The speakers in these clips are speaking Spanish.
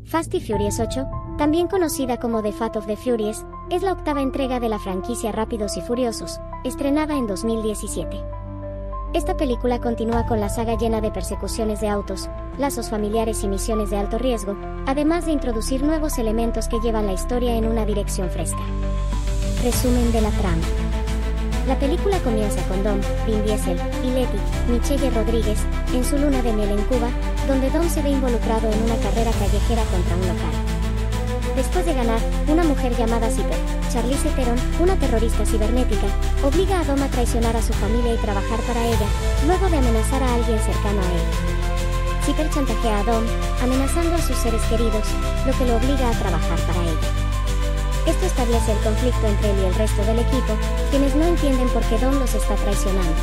Fast y Furious 8, también conocida como The Fast of the Furious, es la octava entrega de la franquicia Rápidos y Furiosos, estrenada en 2017. Esta película continúa con la saga llena de persecuciones de autos, lazos familiares y misiones de alto riesgo, además de introducir nuevos elementos que llevan la historia en una dirección fresca. Resumen de la trama. La película comienza con Dom, Vin Diesel y Letty, Michelle Rodríguez, en su luna de miel en Cuba, donde Dom se ve involucrado en una carrera callejera contra un local. Después de ganar, una mujer llamada Zipper, Charlize Theron, una terrorista cibernética, obliga a Dom a traicionar a su familia y trabajar para ella, luego de amenazar a alguien cercano a él. Zipper chantajea a Dom, amenazando a sus seres queridos, lo que lo obliga a trabajar para ella. Esto establece el conflicto entre él y el resto del equipo, quienes no entienden por qué Dom los está traicionando.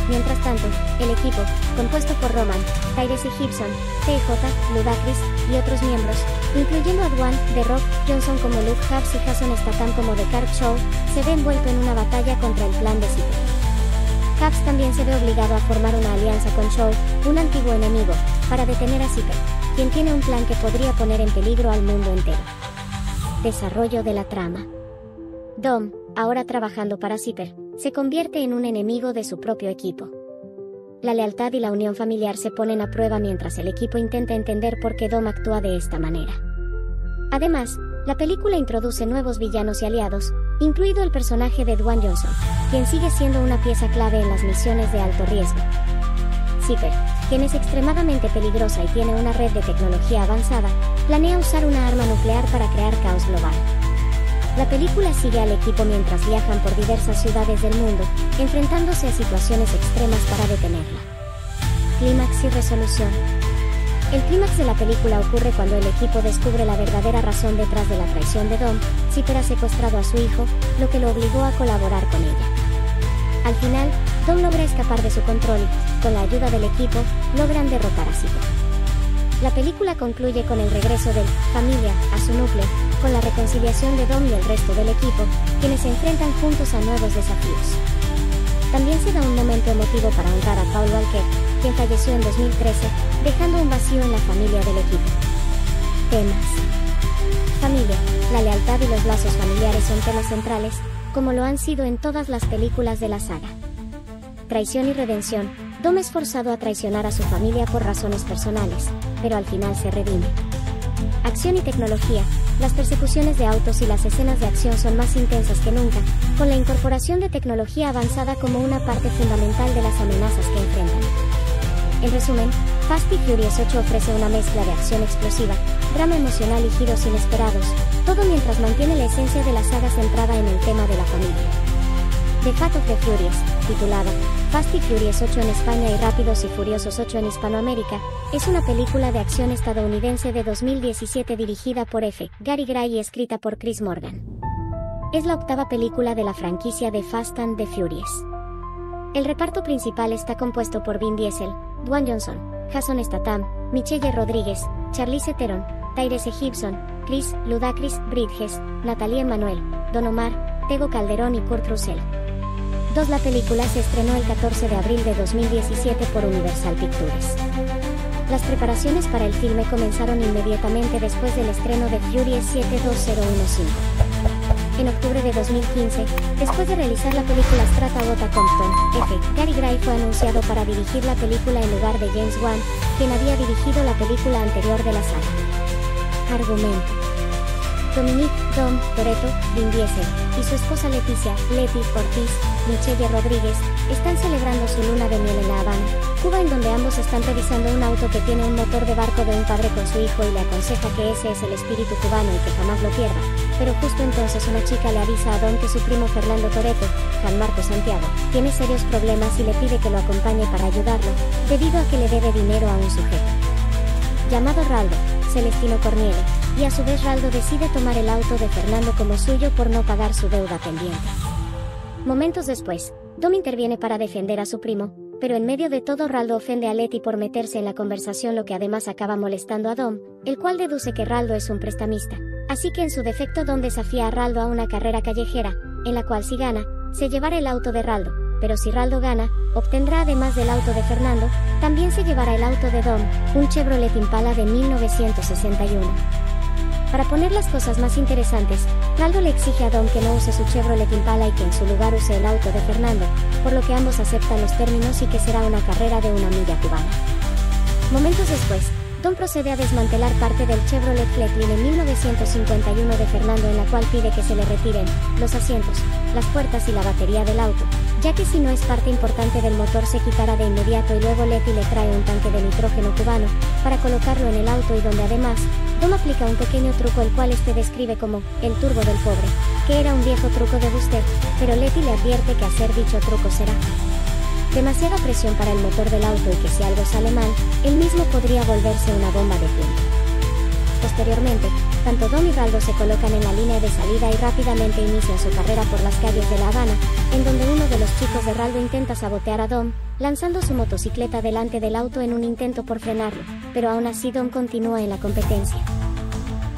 Mientras tanto, el equipo, compuesto por Roman, Tyrese Gibson, TJ, Ludacris y otros miembros, incluyendo a Dwayne The Rock Johnson como Luke Hobbs y Jason Statham como The Car Show, se ve envuelto en una batalla contra el plan de Zipper. Hobbs también se ve obligado a formar una alianza con Show, un antiguo enemigo, para detener a Zipper, quien tiene un plan que podría poner en peligro al mundo entero. Desarrollo de la trama. Dom, ahora trabajando para Zipper, se convierte en un enemigo de su propio equipo. La lealtad y la unión familiar se ponen a prueba mientras el equipo intenta entender por qué Dom actúa de esta manera. Además, la película introduce nuevos villanos y aliados, incluido el personaje de Dwayne Johnson, quien sigue siendo una pieza clave en las misiones de alto riesgo. Zipper, quien es extremadamente peligrosa y tiene una red de tecnología avanzada, planea usar una arma nuclear para crear caos global. La película sigue al equipo mientras viajan por diversas ciudades del mundo, enfrentándose a situaciones extremas para detenerla. Clímax y resolución. El clímax de la película ocurre cuando el equipo descubre la verdadera razón detrás de la traición de Dom. Zipper ha secuestrado a su hijo, lo que lo obligó a colaborar con ella. Al final, Dom logra escapar de su control y, con la ayuda del equipo, logran derrotar a Zipper. La película concluye con el regreso de familia a su núcleo, con la reconciliación de Dom y el resto del equipo, quienes se enfrentan juntos a nuevos desafíos. También se da un momento emotivo para honrar a Paul Walker, quien falleció en 2013, dejando un vacío en la familia del equipo. Temas. Familia, la lealtad y los lazos familiares son temas centrales, como lo han sido en todas las películas de la saga. Traición y redención. Dom es forzado a traicionar a su familia por razones personales, pero al final se redime. Acción y tecnología. Las persecuciones de autos y las escenas de acción son más intensas que nunca, con la incorporación de tecnología avanzada como una parte fundamental de las amenazas que enfrentan. En resumen, Fast y Furious 8 ofrece una mezcla de acción explosiva, drama emocional y giros inesperados, todo mientras mantiene la esencia de la saga centrada en el tema de la familia. The Fast of the Furious, titulada Fast y Furious 8 en España y Rápidos y Furiosos 8 en Hispanoamérica, es una película de acción estadounidense de 2017 dirigida por F. Gary Gray y escrita por Chris Morgan. Es la octava película de la franquicia de Fast and the Furious. El reparto principal está compuesto por Vin Diesel, Dwayne Johnson, Jason Statham, Michelle Rodríguez, Charlize Theron, Tyrese Gibson, Chris, Ludacris, Bridges, Natalie Emmanuel, Don Omar, Tego Calderón y Kurt Russell. La película se estrenó el 14 de abril de 2017 por Universal Pictures. Las preparaciones para el filme comenzaron inmediatamente después del estreno de Furious 72015. En octubre de 2015, después de realizar la película Strata Compton, F. Gary Gray fue anunciado para dirigir la película en lugar de James Wan, quien había dirigido la película anterior de la saga. Argumento. Dominic Dom Toretto, Vin Diesel, y su esposa Letty Ortiz, Michelle Rodríguez, están celebrando su luna de miel en La Habana, Cuba, en donde ambos están revisando un auto que tiene un motor de barco de un padre con su hijo y le aconseja que ese es el espíritu cubano y que jamás lo pierda. Pero justo entonces una chica le avisa a Dom que su primo Fernando Toretto, Juan Marco Santiago, tiene serios problemas y le pide que lo acompañe para ayudarlo, debido a que le debe dinero a un sujeto llamado Raldo, Celestino Corniele, y a su vez Raldo decide tomar el auto de Fernando como suyo por no pagar su deuda pendiente. Momentos después, Dom interviene para defender a su primo, pero en medio de todo Raldo ofende a Letty por meterse en la conversación, lo que además acaba molestando a Dom, el cual deduce que Raldo es un prestamista. Así que en su defecto Dom desafía a Raldo a una carrera callejera, en la cual si gana, se llevará el auto de Raldo, pero si Raldo gana, obtendrá además del auto de Fernando, también se llevará el auto de Dom, un Chevrolet Impala de 1961. Para poner las cosas más interesantes, Raldo le exige a Dom que no use su Chevrolet Impala y que en su lugar use el auto de Fernando, por lo que ambos aceptan los términos y que será una carrera de una milla cubana. Momentos después, Dom procede a desmantelar parte del Chevrolet Fleetline en 1951 de Fernando, en la cual pide que se le retiren los asientos, las puertas y la batería del auto, ya que si no es parte importante del motor se quitará de inmediato, y luego Letty le trae un tanque de nitrógeno cubano para colocarlo en el auto, y donde además Dom aplica un pequeño truco el cual este describe como el turbo del pobre, que era un viejo truco de Buster, pero Letty le advierte que hacer dicho truco será demasiada presión para el motor del auto y que si algo sale mal, él mismo podría volverse una bomba de tiempo. Posteriormente, tanto Dom y Raldo se colocan en la línea de salida y rápidamente inician su carrera por las calles de La Habana, en donde uno de los chicos de Raldo intenta sabotear a Dom, lanzando su motocicleta delante del auto en un intento por frenarlo, pero aún así Dom continúa en la competencia.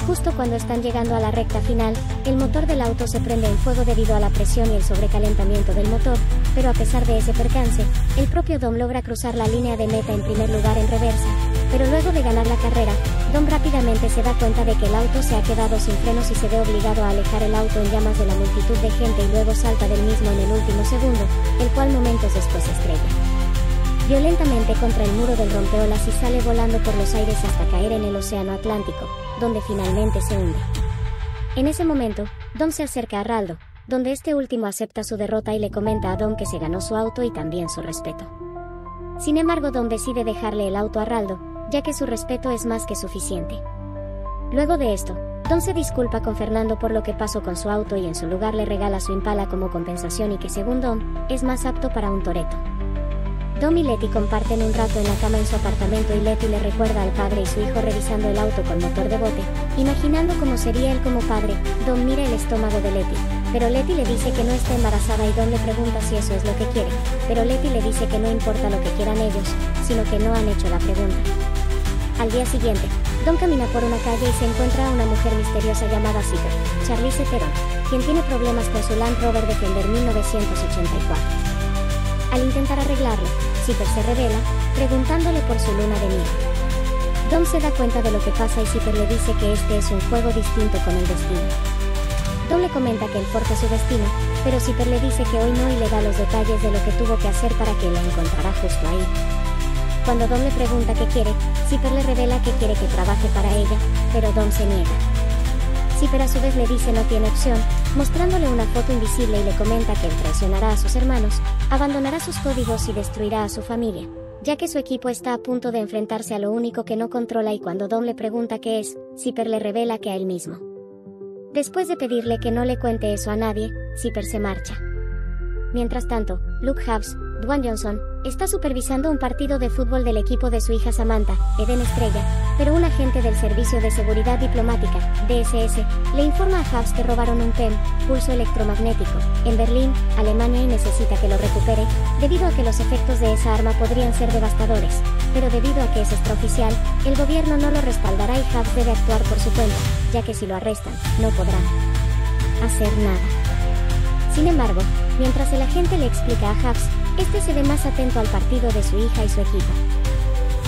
Justo cuando están llegando a la recta final, el motor del auto se prende en fuego debido a la presión y el sobrecalentamiento del motor, pero a pesar de ese percance, el propio Dom logra cruzar la línea de meta en primer lugar en reversa, pero luego de ganar la carrera, Dom rápidamente se da cuenta de que el auto se ha quedado sin frenos y se ve obligado a alejar el auto en llamas de la multitud de gente, y luego salta del mismo en el último segundo, el cual momentos después se estrella violentamente contra el muro del rompeolas y sale volando por los aires hasta caer en el océano Atlántico, donde finalmente se hunde. En ese momento, Dom se acerca a Raldo, donde este último acepta su derrota y le comenta a Dom que se ganó su auto y también su respeto. Sin embargo, Dom decide dejarle el auto a Raldo, ya que su respeto es más que suficiente. Luego de esto, Dom se disculpa con Fernando por lo que pasó con su auto y en su lugar le regala su Impala como compensación, y que según Dom, es más apto para un Toretto. Dom y Letty comparten un rato en la cama en su apartamento, y Letty le recuerda al padre y su hijo revisando el auto con motor de bote, imaginando cómo sería él como padre. Dom mira el estómago de Letty, pero Letty le dice que no está embarazada, y Dom le pregunta si eso es lo que quiere, pero Letty le dice que no importa lo que quieran ellos, sino que no han hecho la pregunta. Al día siguiente, Dom camina por una calle y se encuentra a una mujer misteriosa llamada Zipper, Charlize Theron, quien tiene problemas con su Land Rover Defender 1984. Al intentar arreglarlo, Zipper se revela, preguntándole por su luna de miel. Dom se da cuenta de lo que pasa y Zipper le dice que este es un juego distinto con el destino. Dom le comenta que él forja su destino, pero Zipper le dice que hoy no, y le da los detalles de lo que tuvo que hacer para que lo encontrara justo ahí. Cuando Dom le pregunta qué quiere, Zipper le revela que quiere que trabaje para ella, pero Dom se niega. Zipper a su vez le dice no tiene opción, mostrándole una foto invisible, y le comenta que él traicionará a sus hermanos, abandonará sus códigos y destruirá a su familia, ya que su equipo está a punto de enfrentarse a lo único que no controla, y cuando Dom le pregunta qué es, Zipper le revela que a él mismo. Después de pedirle que no le cuente eso a nadie, Zipper se marcha. Mientras tanto, Luke Hobbs, Dwayne Johnson, está supervisando un partido de fútbol del equipo de su hija Samantha, Eden Estrella, pero un agente del Servicio de Seguridad Diplomática, DSS, le informa a Hobbs que robaron un PEM, pulso electromagnético, en Berlín, Alemania, y necesita que lo recupere, debido a que los efectos de esa arma podrían ser devastadores, pero debido a que es extraoficial, el gobierno no lo respaldará y Hobbs debe actuar por su cuenta, ya que si lo arrestan, no podrán hacer nada. Sin embargo, mientras el agente le explica a Hobbs, este se ve más atento al partido de su hija y su equipo.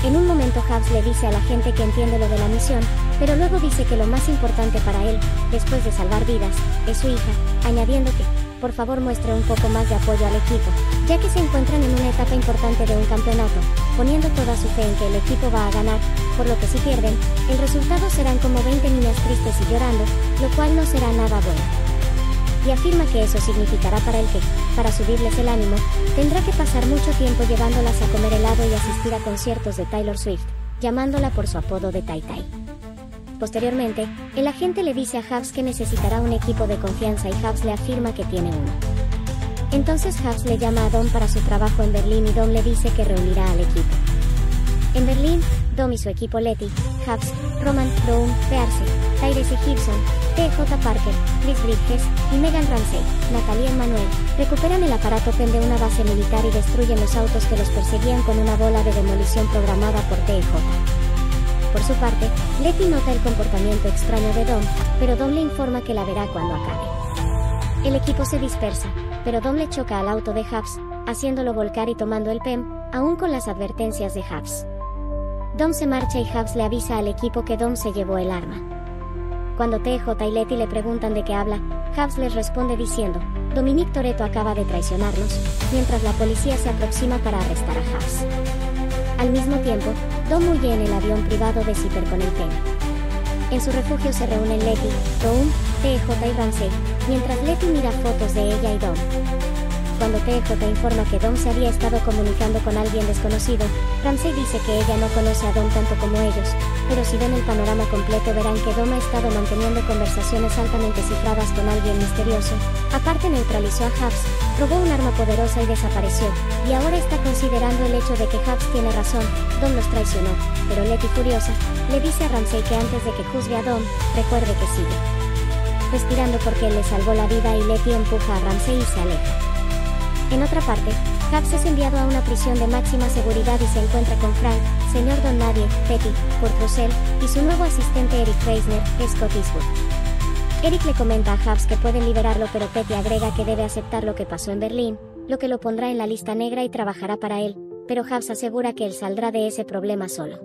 En un momento Hobbs le dice a la gente que entiende lo de la misión, pero luego dice que lo más importante para él, después de salvar vidas, es su hija, añadiendo que, por favor, muestre un poco más de apoyo al equipo, ya que se encuentran en una etapa importante de un campeonato, poniendo toda su fe en que el equipo va a ganar, por lo que si pierden, el resultado serán como 20 niñas tristes y llorando, lo cual no será nada bueno. Y afirma que eso significará para él que, para subirles el ánimo, tendrá que pasar mucho tiempo llevándolas a comer helado y asistir a conciertos de Taylor Swift, llamándola por su apodo de Tai Tai. Posteriormente, el agente le dice a Hobbs que necesitará un equipo de confianza, y Hobbs le afirma que tiene uno. Entonces Hobbs le llama a Dom para su trabajo en Berlín, y Dom le dice que reunirá al equipo. En Berlín, Dom y su equipo Letty, Hobbs, Roman, Brown, Pearce, Tyrese Gibson, T.J. Parker, Chris Bridges y Megan Ramsey, Natalie Emmanuel, recuperan el aparato PEM de una base militar y destruyen los autos que los perseguían con una bola de demolición programada por T.J. Por su parte, Letty nota el comportamiento extraño de Dom, pero Dom le informa que la verá cuando acabe. El equipo se dispersa, pero Dom le choca al auto de Hobbs, haciéndolo volcar y tomando el PEM, aún con las advertencias de Hobbs. Dom se marcha y Hobbs le avisa al equipo que Dom se llevó el arma. Cuando TJ y Letty le preguntan de qué habla, Hobbs les responde diciendo, Dominic Toretto acaba de traicionarnos, mientras la policía se aproxima para arrestar a Hobbs. Al mismo tiempo, Dom huye en el avión privado de Zipper con el PEM. En su refugio se reúnen Letty, Dawn, TJ y Ramsey, mientras Letty mira fotos de ella y Dom. Cuando TJ informa que Dom se había estado comunicando con alguien desconocido, Ramsey dice que ella no conoce a Dom tanto como ellos, pero si ven el panorama completo verán que Dom ha estado manteniendo conversaciones altamente cifradas con alguien misterioso. Aparte neutralizó a Hobbs, robó un arma poderosa y desapareció, y ahora está considerando el hecho de que Hobbs tiene razón, Dom los traicionó, pero Letty furiosa, le dice a Ramsey que antes de que juzgue a Dom, recuerde que sigue respirando porque él le salvó la vida y Letty empuja a Ramsey y se aleja. En otra parte, Hobbs es enviado a una prisión de máxima seguridad y se encuentra con Frank, Señor Don Nadie, Petty, Kurt Russell, y su nuevo asistente Eric Reisner, Scott Eastwood. Eric le comenta a Hobbs que pueden liberarlo pero Petty agrega que debe aceptar lo que pasó en Berlín, lo que lo pondrá en la lista negra y trabajará para él, pero Hobbs asegura que él saldrá de ese problema solo.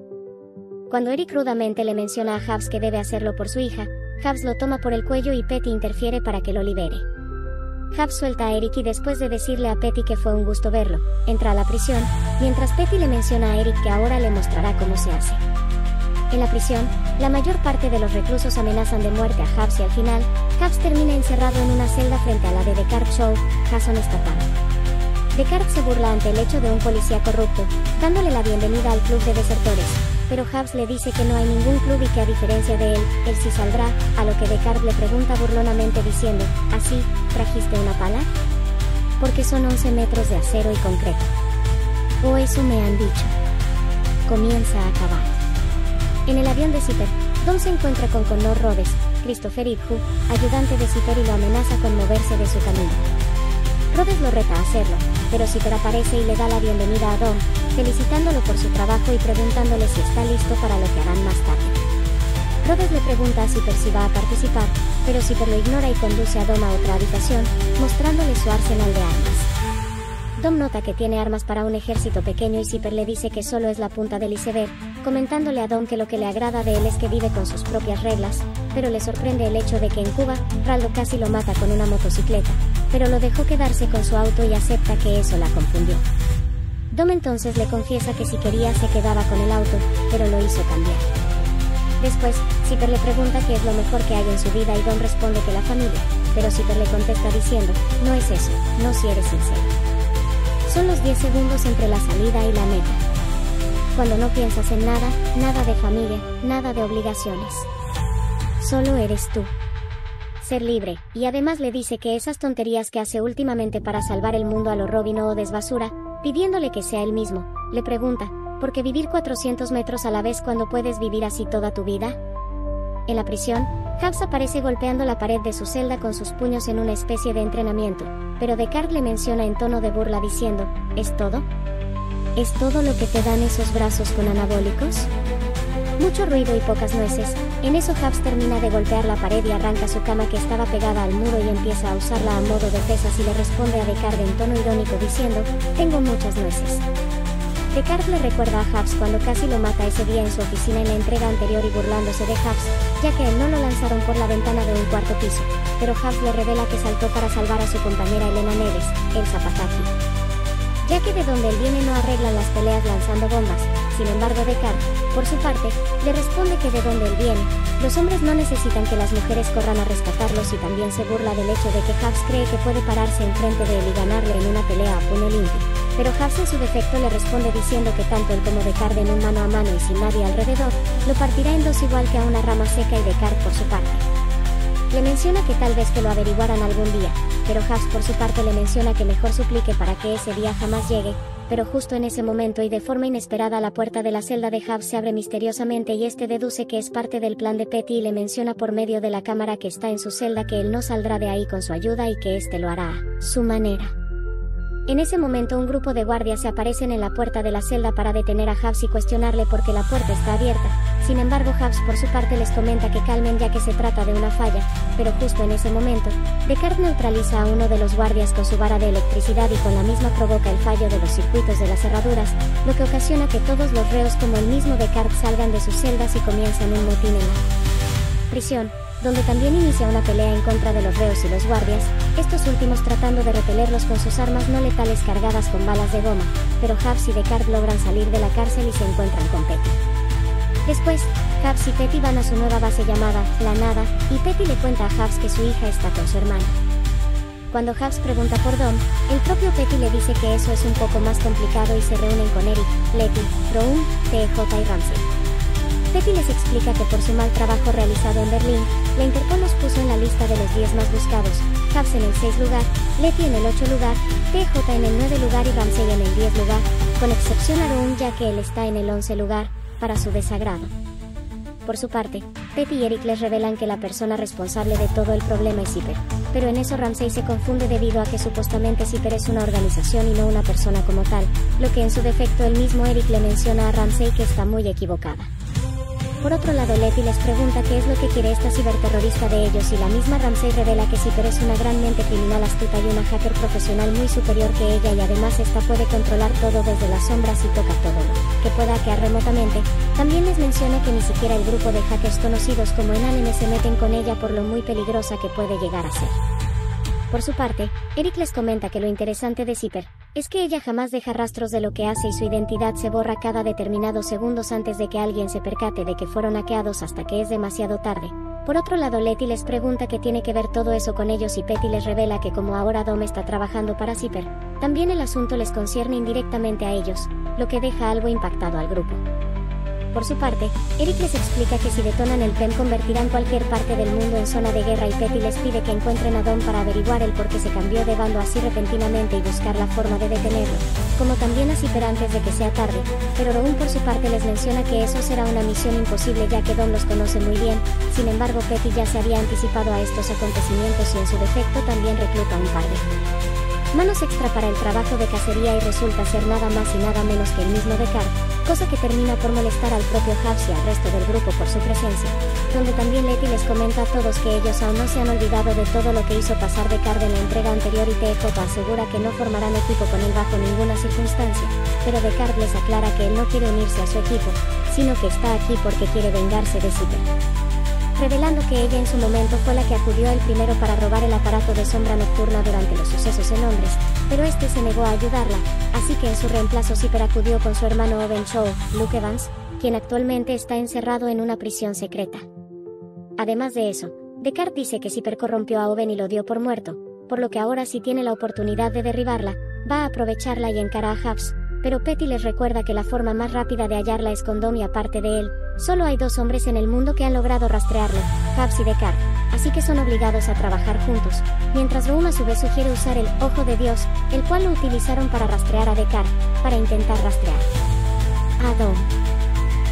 Cuando Eric rudamente le menciona a Hobbs que debe hacerlo por su hija, Hobbs lo toma por el cuello y Petty interfiere para que lo libere. Hobbs suelta a Eric y después de decirle a Petty que fue un gusto verlo, entra a la prisión, mientras Petty le menciona a Eric que ahora le mostrará cómo se hace. En la prisión, la mayor parte de los reclusos amenazan de muerte a Hobbs y al final, Hobbs termina encerrado en una celda frente a la de Descartes Show, Jason Statham. Descartes se burla ante el hecho de un policía corrupto, dándole la bienvenida al club de desertores, pero Hobbs le dice que no hay ningún club y que a diferencia de él sí saldrá, a lo que Descartes le pregunta burlonamente diciendo, ¿así, trajiste una pala? Porque son 11 metros de acero y concreto. O eso me han dicho. Comienza a acabar. En el avión de Zipper, Dom se encuentra con Connor Rhodes, Christopher Ibhu, ayudante de Zipper y lo amenaza con moverse de su camino. Rhodes lo reta a hacerlo, pero Zipper aparece y le da la bienvenida a Dom, felicitándolo por su trabajo y preguntándole si está listo para lo que harán más tarde. Rhodes le pregunta a Zipper si va a participar, pero Zipper lo ignora y conduce a Dom a otra habitación, mostrándole su arsenal de armas. Dom nota que tiene armas para un ejército pequeño y Zipper le dice que solo es la punta del iceberg, comentándole a Dom que lo que le agrada de él es que vive con sus propias reglas, pero le sorprende el hecho de que en Cuba, Raldo casi lo mata con una motocicleta, pero lo dejó quedarse con su auto y acepta que eso la confundió. Dom entonces le confiesa que si quería se quedaba con el auto, pero lo hizo cambiar. Después, Zipper le pregunta qué es lo mejor que hay en su vida y Dom responde que la familia, pero Zipper le contesta diciendo, no es eso, no si eres sincero. Son los 10 segundos entre la salida y la meta. Cuando no piensas en nada, nada de familia, nada de obligaciones. Solo eres tú. Ser libre, y además le dice que esas tonterías que hace últimamente para salvar el mundo a lo Robin Hood es basura, pidiéndole que sea él mismo. Le pregunta, ¿por qué vivir 400 metros a la vez cuando puedes vivir así toda tu vida? En la prisión, Hobbs aparece golpeando la pared de su celda con sus puños en una especie de entrenamiento, pero Descartes le menciona en tono de burla diciendo, ¿es todo? ¿Es todo lo que te dan esos brazos con anabólicos? Mucho ruido y pocas nueces. En eso Hobbs termina de golpear la pared y arranca su cama que estaba pegada al muro y empieza a usarla a modo de pesas y le responde a Descartes en tono irónico diciendo, tengo muchas nueces. Descartes le recuerda a Hobbs cuando casi lo mata ese día en su oficina en la entrega anterior y burlándose de Hobbs, ya que a él no lo lanzaron por la ventana de un cuarto piso, pero Hobbs le revela que saltó para salvar a su compañera Elena Neves, el Zapataki. Ya que de donde él viene no arreglan las peleas lanzando bombas, sin embargo Descartes, por su parte, le responde que de donde él viene, los hombres no necesitan que las mujeres corran a rescatarlos y también se burla del hecho de que Hobbs cree que puede pararse enfrente de él y ganarle en una pelea a puño limpio. Pero Hobbs en su defecto le responde diciendo que tanto él como Descartes en un mano a mano y sin nadie alrededor, lo partirá en dos igual que a una rama seca y Descartes por su parte le menciona que tal vez que lo averiguaran algún día, pero Hobbs por su parte le menciona que mejor suplique para que ese día jamás llegue, pero justo en ese momento y de forma inesperada la puerta de la celda de Hobbs se abre misteriosamente y este deduce que es parte del plan de Petty y le menciona por medio de la cámara que está en su celda que él no saldrá de ahí con su ayuda y que este lo hará a su manera. En ese momento un grupo de guardias se aparecen en la puerta de la celda para detener a Hubs y cuestionarle por qué la puerta está abierta. Sin embargo, Hubs por su parte les comenta que calmen ya que se trata de una falla, pero justo en ese momento, Descartes neutraliza a uno de los guardias con su vara de electricidad y con la misma provoca el fallo de los circuitos de las cerraduras, lo que ocasiona que todos los reos como el mismo Descartes salgan de sus celdas y comienzan un motín en la prisión, donde también inicia una pelea en contra de los reos y los guardias, estos últimos tratando de repelerlos con sus armas no letales cargadas con balas de goma, pero Hubs y Descartes logran salir de la cárcel y se encuentran con Petty. Después, Hubs y Petty van a su nueva base llamada La Nada, y Petty le cuenta a Hubs que su hija está con su hermana. Cuando Hubs pregunta por Dom, el propio Petty le dice que eso es un poco más complicado y se reúnen con Eric, Letty, Rowan, TJ y Ramsey. Petty les explica que por su mal trabajo realizado en Berlín, la Interpol los puso en la lista de los 10 más buscados, Hubs en el 6 lugar, Letty en el 8 lugar, TJ en el 9 lugar y Ramsey en el 10 lugar, con excepción a Rowan ya que él está en el 11 lugar, para su desagrado. Por su parte, Petty y Eric les revelan que la persona responsable de todo el problema es Zipper, pero en eso Ramsey se confunde debido a que supuestamente Zipper es una organización y no una persona como tal, lo que en su defecto el mismo Eric le menciona a Ramsey que está muy equivocada. Por otro lado, Letty les pregunta qué es lo que quiere esta ciberterrorista de ellos y la misma Ramsey revela que Zipper es una gran mente criminal astuta y una hacker profesional muy superior que ella y además esta puede controlar todo desde las sombras y toca todo lo que pueda hackear remotamente. También les menciona que ni siquiera el grupo de hackers conocidos como Enanime se meten con ella por lo muy peligrosa que puede llegar a ser. Por su parte, Eric les comenta que lo interesante de Zipper es que ella jamás deja rastros de lo que hace y su identidad se borra cada determinados segundos antes de que alguien se percate de que fueron hackeados hasta que es demasiado tarde. Por otro lado, Letty les pregunta qué tiene que ver todo eso con ellos y Petty les revela que como ahora Dom está trabajando para Zipper, también el asunto les concierne indirectamente a ellos, lo que deja algo impactado al grupo. Por su parte, Eric les explica que si detonan el PEM convertirán cualquier parte del mundo en zona de guerra y Petty les pide que encuentren a Dom para averiguar el por qué se cambió de bando así repentinamente y buscar la forma de detenerlo, como también a Zipper antes de que sea tarde, pero Rowan por su parte les menciona que eso será una misión imposible ya que Dom los conoce muy bien. Sin embargo, Petty ya se había anticipado a estos acontecimientos y en su defecto también recluta un par de manos extra para el trabajo de cacería y resulta ser nada más y nada menos que el mismo Descartes, cosa que termina por molestar al propio Hubs y al resto del grupo por su presencia, donde también Letty les comenta a todos que ellos aún no se han olvidado de todo lo que hizo pasar Descartes en la entrega anterior y TJ asegura que no formarán equipo con él bajo ninguna circunstancia, pero Descartes les aclara que él no quiere unirse a su equipo, sino que está aquí porque quiere vengarse de Zipper, revelando que ella en su momento fue la que acudió el primero para robar el aparato de sombra nocturna durante los sucesos en Londres, pero este se negó a ayudarla, así que en su reemplazo Zipper acudió con su hermano Owen Shaw, Luke Evans, quien actualmente está encerrado en una prisión secreta. Además de eso, Descartes dice que Zipper corrompió a Owen y lo dio por muerto, por lo que ahora si tiene la oportunidad de derribarla, va a aprovecharla y encara a Hubs, pero Petty les recuerda que la forma más rápida de hallarla es con Dom y aparte de él, solo hay dos hombres en el mundo que han logrado rastrearlo, Hubs y Descartes, así que son obligados a trabajar juntos, mientras Rowan a su vez sugiere usar el Ojo de Dios, el cual lo utilizaron para rastrear a Descartes, para intentar rastrear a Dom.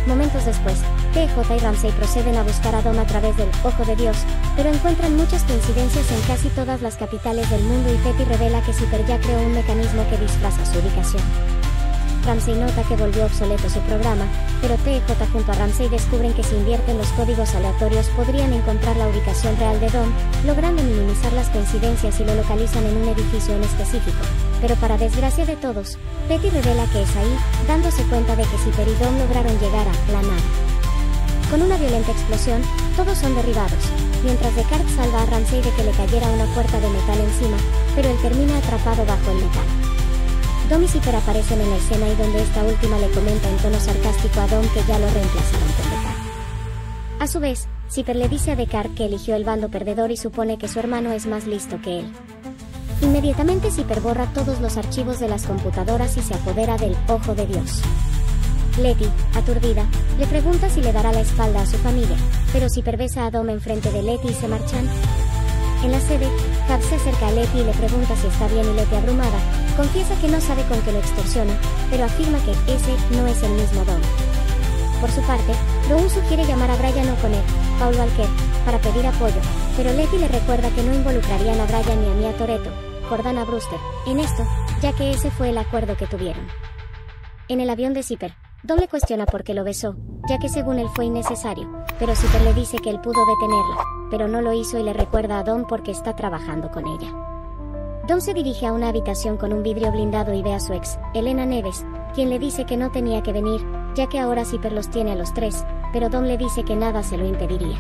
Momentos después, TJ y Ramsey proceden a buscar a Dom a través del Ojo de Dios, pero encuentran muchas coincidencias en casi todas las capitales del mundo y Petty revela que Zipper ya creó un mecanismo que disfraza su ubicación. Ramsey nota que volvió obsoleto su programa, pero TJ junto a Ramsey descubren que si invierten los códigos aleatorios podrían encontrar la ubicación real de Dom, logrando minimizar las coincidencias y lo localizan en un edificio en específico. Pero para desgracia de todos, Petty revela que es ahí, dándose cuenta de que Zipper y Dom lograron llegar a La Nada. Con una violenta explosión, todos son derribados, mientras Descartes salva a Ramsey de que le cayera una puerta de metal encima, pero él termina atrapado bajo el metal. Dom y Zipper aparecen en la escena y donde esta última le comenta en tono sarcástico a Dom que ya lo reemplazaron con Descartes. A su vez, Zipper le dice a Descartes que eligió el bando perdedor y supone que su hermano es más listo que él. Inmediatamente Zipper borra todos los archivos de las computadoras y se apodera del Ojo de Dios. Letty, aturdida, le pregunta si le dará la espalda a su familia, pero Zipper besa a Dom enfrente de Letty y se marchan. En la sede, Hubs se acerca a Letty y le pregunta si está bien y Letty abrumada, confiesa que no sabe con qué lo extorsiona, pero afirma que ese no es el mismo Dom. Por su parte, Rowan sugiere llamar a Brian O'Connor, Paul Walker, para pedir apoyo, pero Letty le recuerda que no involucrarían a Brian ni a Mia Toretto, Jordana Brewster, en esto, ya que ese fue el acuerdo que tuvieron. En el avión de Zipper, Dom le cuestiona por qué lo besó, ya que según él fue innecesario, pero Zipper le dice que él pudo detenerla, pero no lo hizo y le recuerda a Dom porque está trabajando con ella. Dom se dirige a una habitación con un vidrio blindado y ve a su ex, Elena Neves, quien le dice que no tenía que venir, ya que ahora Zipper los tiene a los tres, pero Dom le dice que nada se lo impediría.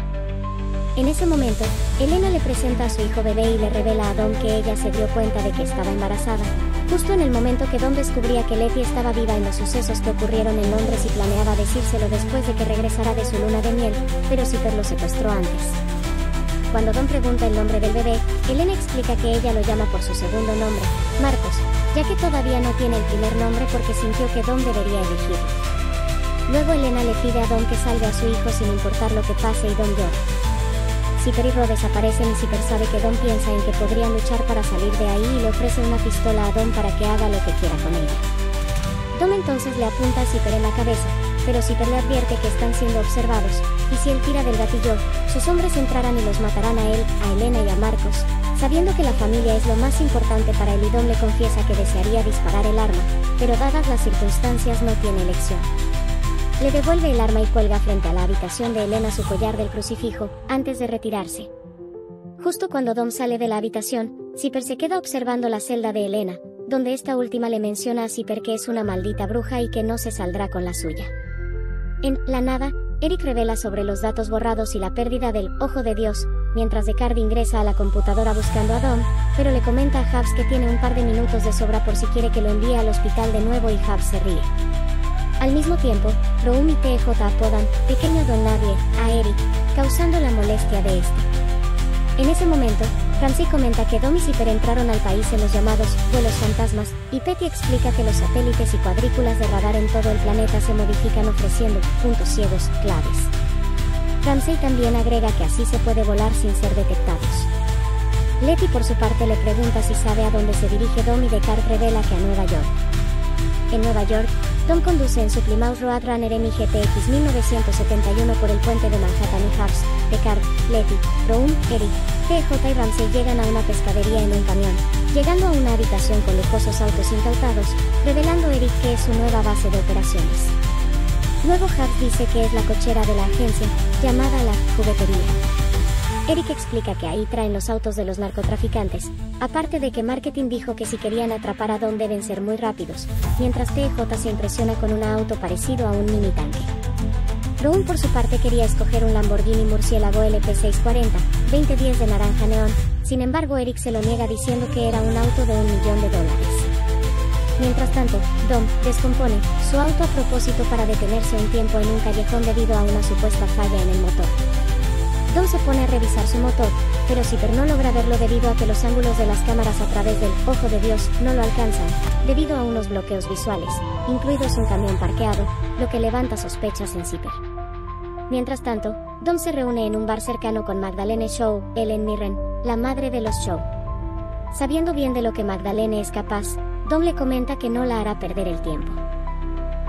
En ese momento, Elena le presenta a su hijo bebé y le revela a Dom que ella se dio cuenta de que estaba embarazada, justo en el momento que Dom descubría que Letty estaba viva en los sucesos que ocurrieron en Londres y planeaba decírselo después de que regresara de su luna de miel, pero Zipper lo secuestró antes. Cuando Dom pregunta el nombre del bebé, Elena explica que ella lo llama por su segundo nombre, Marcos, ya que todavía no tiene el primer nombre porque sintió que Dom debería elegirlo. Luego Elena le pide a Dom que salve a su hijo sin importar lo que pase y Dom llora. Zipper y Ro desaparecen y Zipper sabe que Dom piensa en que podrían luchar para salir de ahí y le ofrece una pistola a Dom para que haga lo que quiera con ella. Dom entonces le apunta a Zipper en la cabeza, pero Zipper le advierte que están siendo observados, y si él tira del gatillo, sus hombres entrarán y los matarán a él, a Elena y a Marcos, sabiendo que la familia es lo más importante para él y Dom le confiesa que desearía disparar el arma, pero dadas las circunstancias no tiene elección. Le devuelve el arma y cuelga frente a la habitación de Elena su collar del crucifijo, antes de retirarse. Justo cuando Dom sale de la habitación, Zipper se queda observando la celda de Elena, donde esta última le menciona a Zipper que es una maldita bruja y que no se saldrá con la suya. En la nada, Eric revela sobre los datos borrados y la pérdida del Ojo de Dios, mientras Deckard ingresa a la computadora buscando a Dom, pero le comenta a Hubs que tiene un par de minutos de sobra por si quiere que lo envíe al hospital de nuevo y Hubs se ríe. Al mismo tiempo, Room y TJ apodan Pequeño Don Nadie a Eric, causando la molestia de este. En ese momento, Ramsey comenta que Dom y Zipper entraron al país en los llamados vuelos fantasmas, y Petty explica que los satélites y cuadrículas de radar en todo el planeta se modifican ofreciendo puntos ciegos claves. Ramsey también agrega que así se puede volar sin ser detectados. Letty por su parte le pregunta si sabe a dónde se dirige Dom y Deckard revela que a Nueva York. En Nueva York, Dom conduce en su Plymouth Roadrunner MGTX 1971 por el puente de Manhattan y Hubs, Deckard, Letty, Room, Eric, TJ y Ramsey llegan a una pescadería en un camión, llegando a una habitación con lujosos autos incautados, revelando Eric que es su nueva base de operaciones. Luego Hubs dice que es la cochera de la agencia, llamada la juguetería. Eric explica que ahí traen los autos de los narcotraficantes, aparte de que Marketing dijo que si querían atrapar a Dom deben ser muy rápidos, mientras TJ se impresiona con un auto parecido a un mini tanque. Rowan por su parte quería escoger un Lamborghini Murciélago LP640, 2010 de naranja neón, sin embargo Eric se lo niega diciendo que era un auto de $1 millón. Mientras tanto, Dom descompone su auto a propósito para detenerse un tiempo en un callejón debido a una supuesta falla en el motor. Dom se pone a revisar su motor, pero Zipper no logra verlo debido a que los ángulos de las cámaras a través del Ojo de Dios no lo alcanzan, debido a unos bloqueos visuales, incluidos un camión parqueado, lo que levanta sospechas en Zipper. Mientras tanto, Dom se reúne en un bar cercano con Magdalene Shaw, Ellen Mirren, la madre de los Shaw. Sabiendo bien de lo que Magdalene es capaz, Dom le comenta que no la hará perder el tiempo.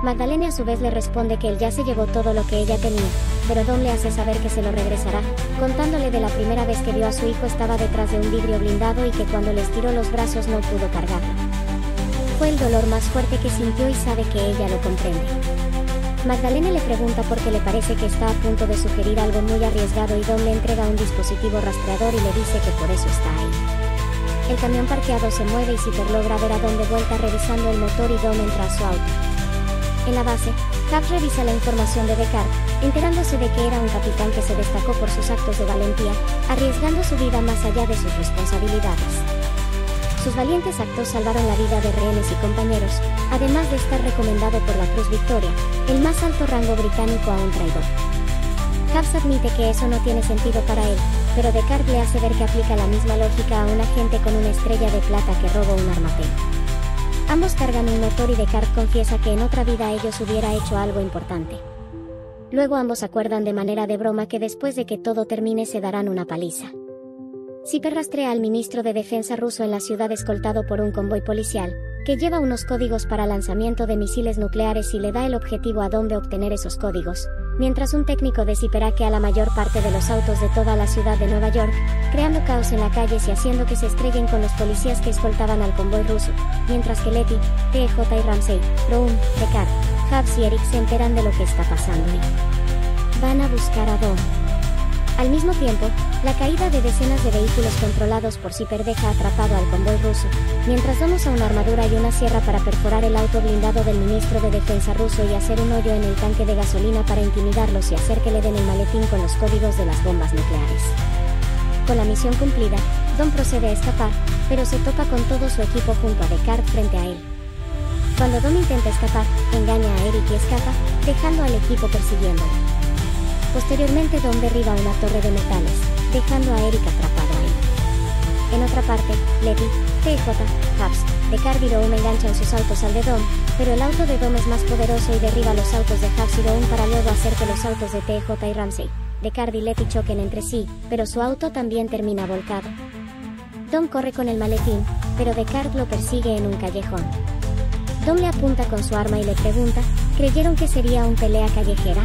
Magdalene a su vez le responde que él ya se llevó todo lo que ella tenía, pero Dom le hace saber que se lo regresará, contándole de la primera vez que vio a su hijo estaba detrás de un vidrio blindado y que cuando le estiró los brazos no pudo cargarlo. Fue el dolor más fuerte que sintió y sabe que ella lo comprende. Magdalene le pregunta por qué le parece que está a punto de sugerir algo muy arriesgado y Dom le entrega un dispositivo rastreador y le dice que por eso está ahí. El camión parqueado se mueve y Zipper logra ver a Dom de vuelta revisando el motor y Dom entra a su auto. En la base, Hubs revisa la información de Deckard, enterándose de que era un capitán que se destacó por sus actos de valentía, arriesgando su vida más allá de sus responsabilidades. Sus valientes actos salvaron la vida de rehenes y compañeros, además de estar recomendado por la Cruz Victoria, el más alto rango británico a un traidor. Hubs admite que eso no tiene sentido para él, pero Deckard le hace ver que aplica la misma lógica a un agente con una estrella de plata que roba un armapén. Ambos cargan un motor y Deckard confiesa que en otra vida ellos hubiera hecho algo importante. Luego ambos acuerdan de manera de broma que después de que todo termine se darán una paliza. Zipper rastrea al ministro de Defensa ruso en la ciudad escoltado por un convoy policial, que lleva unos códigos para lanzamiento de misiles nucleares y le da el objetivo a Dom de obtener esos códigos, mientras un técnico de Zipper hackea la mayor parte de los autos de toda la ciudad de Nueva York, creando caos en las calles y haciendo que se estrellen con los policías que escoltaban al convoy ruso, mientras que Letty, TJ y Ramsey, Brown, Deckard, Hobbs y Eric se enteran de lo que está pasando y van a buscar a Dom. Al mismo tiempo, la caída de decenas de vehículos controlados por Zipper deja atrapado al convoy ruso, mientras Dom usa una armadura y una sierra para perforar el auto blindado del ministro de Defensa ruso y hacer un hoyo en el tanque de gasolina para intimidarlos y hacer que le den el maletín con los códigos de las bombas nucleares. Con la misión cumplida, Dom procede a escapar, pero se topa con todo su equipo junto a Deckard frente a él. Cuando Dom intenta escapar, engaña a Eric y escapa, dejando al equipo persiguiéndolo. Posteriormente Dom derriba una torre de metales, dejando a Eric atrapado ahí. En otra parte, Letty, TJ, Hobbs, Deckard y Brown enganchan sus autos al de Dom, pero el auto de Dom es más poderoso y derriba los autos de Hobbs y Brown para luego hacer que los autos de TJ y Ramsey, Deckard y Letty choquen entre sí, pero su auto también termina volcado. Dom corre con el maletín, pero Deckard lo persigue en un callejón. Dom le apunta con su arma y le pregunta, ¿creyeron que sería una pelea callejera?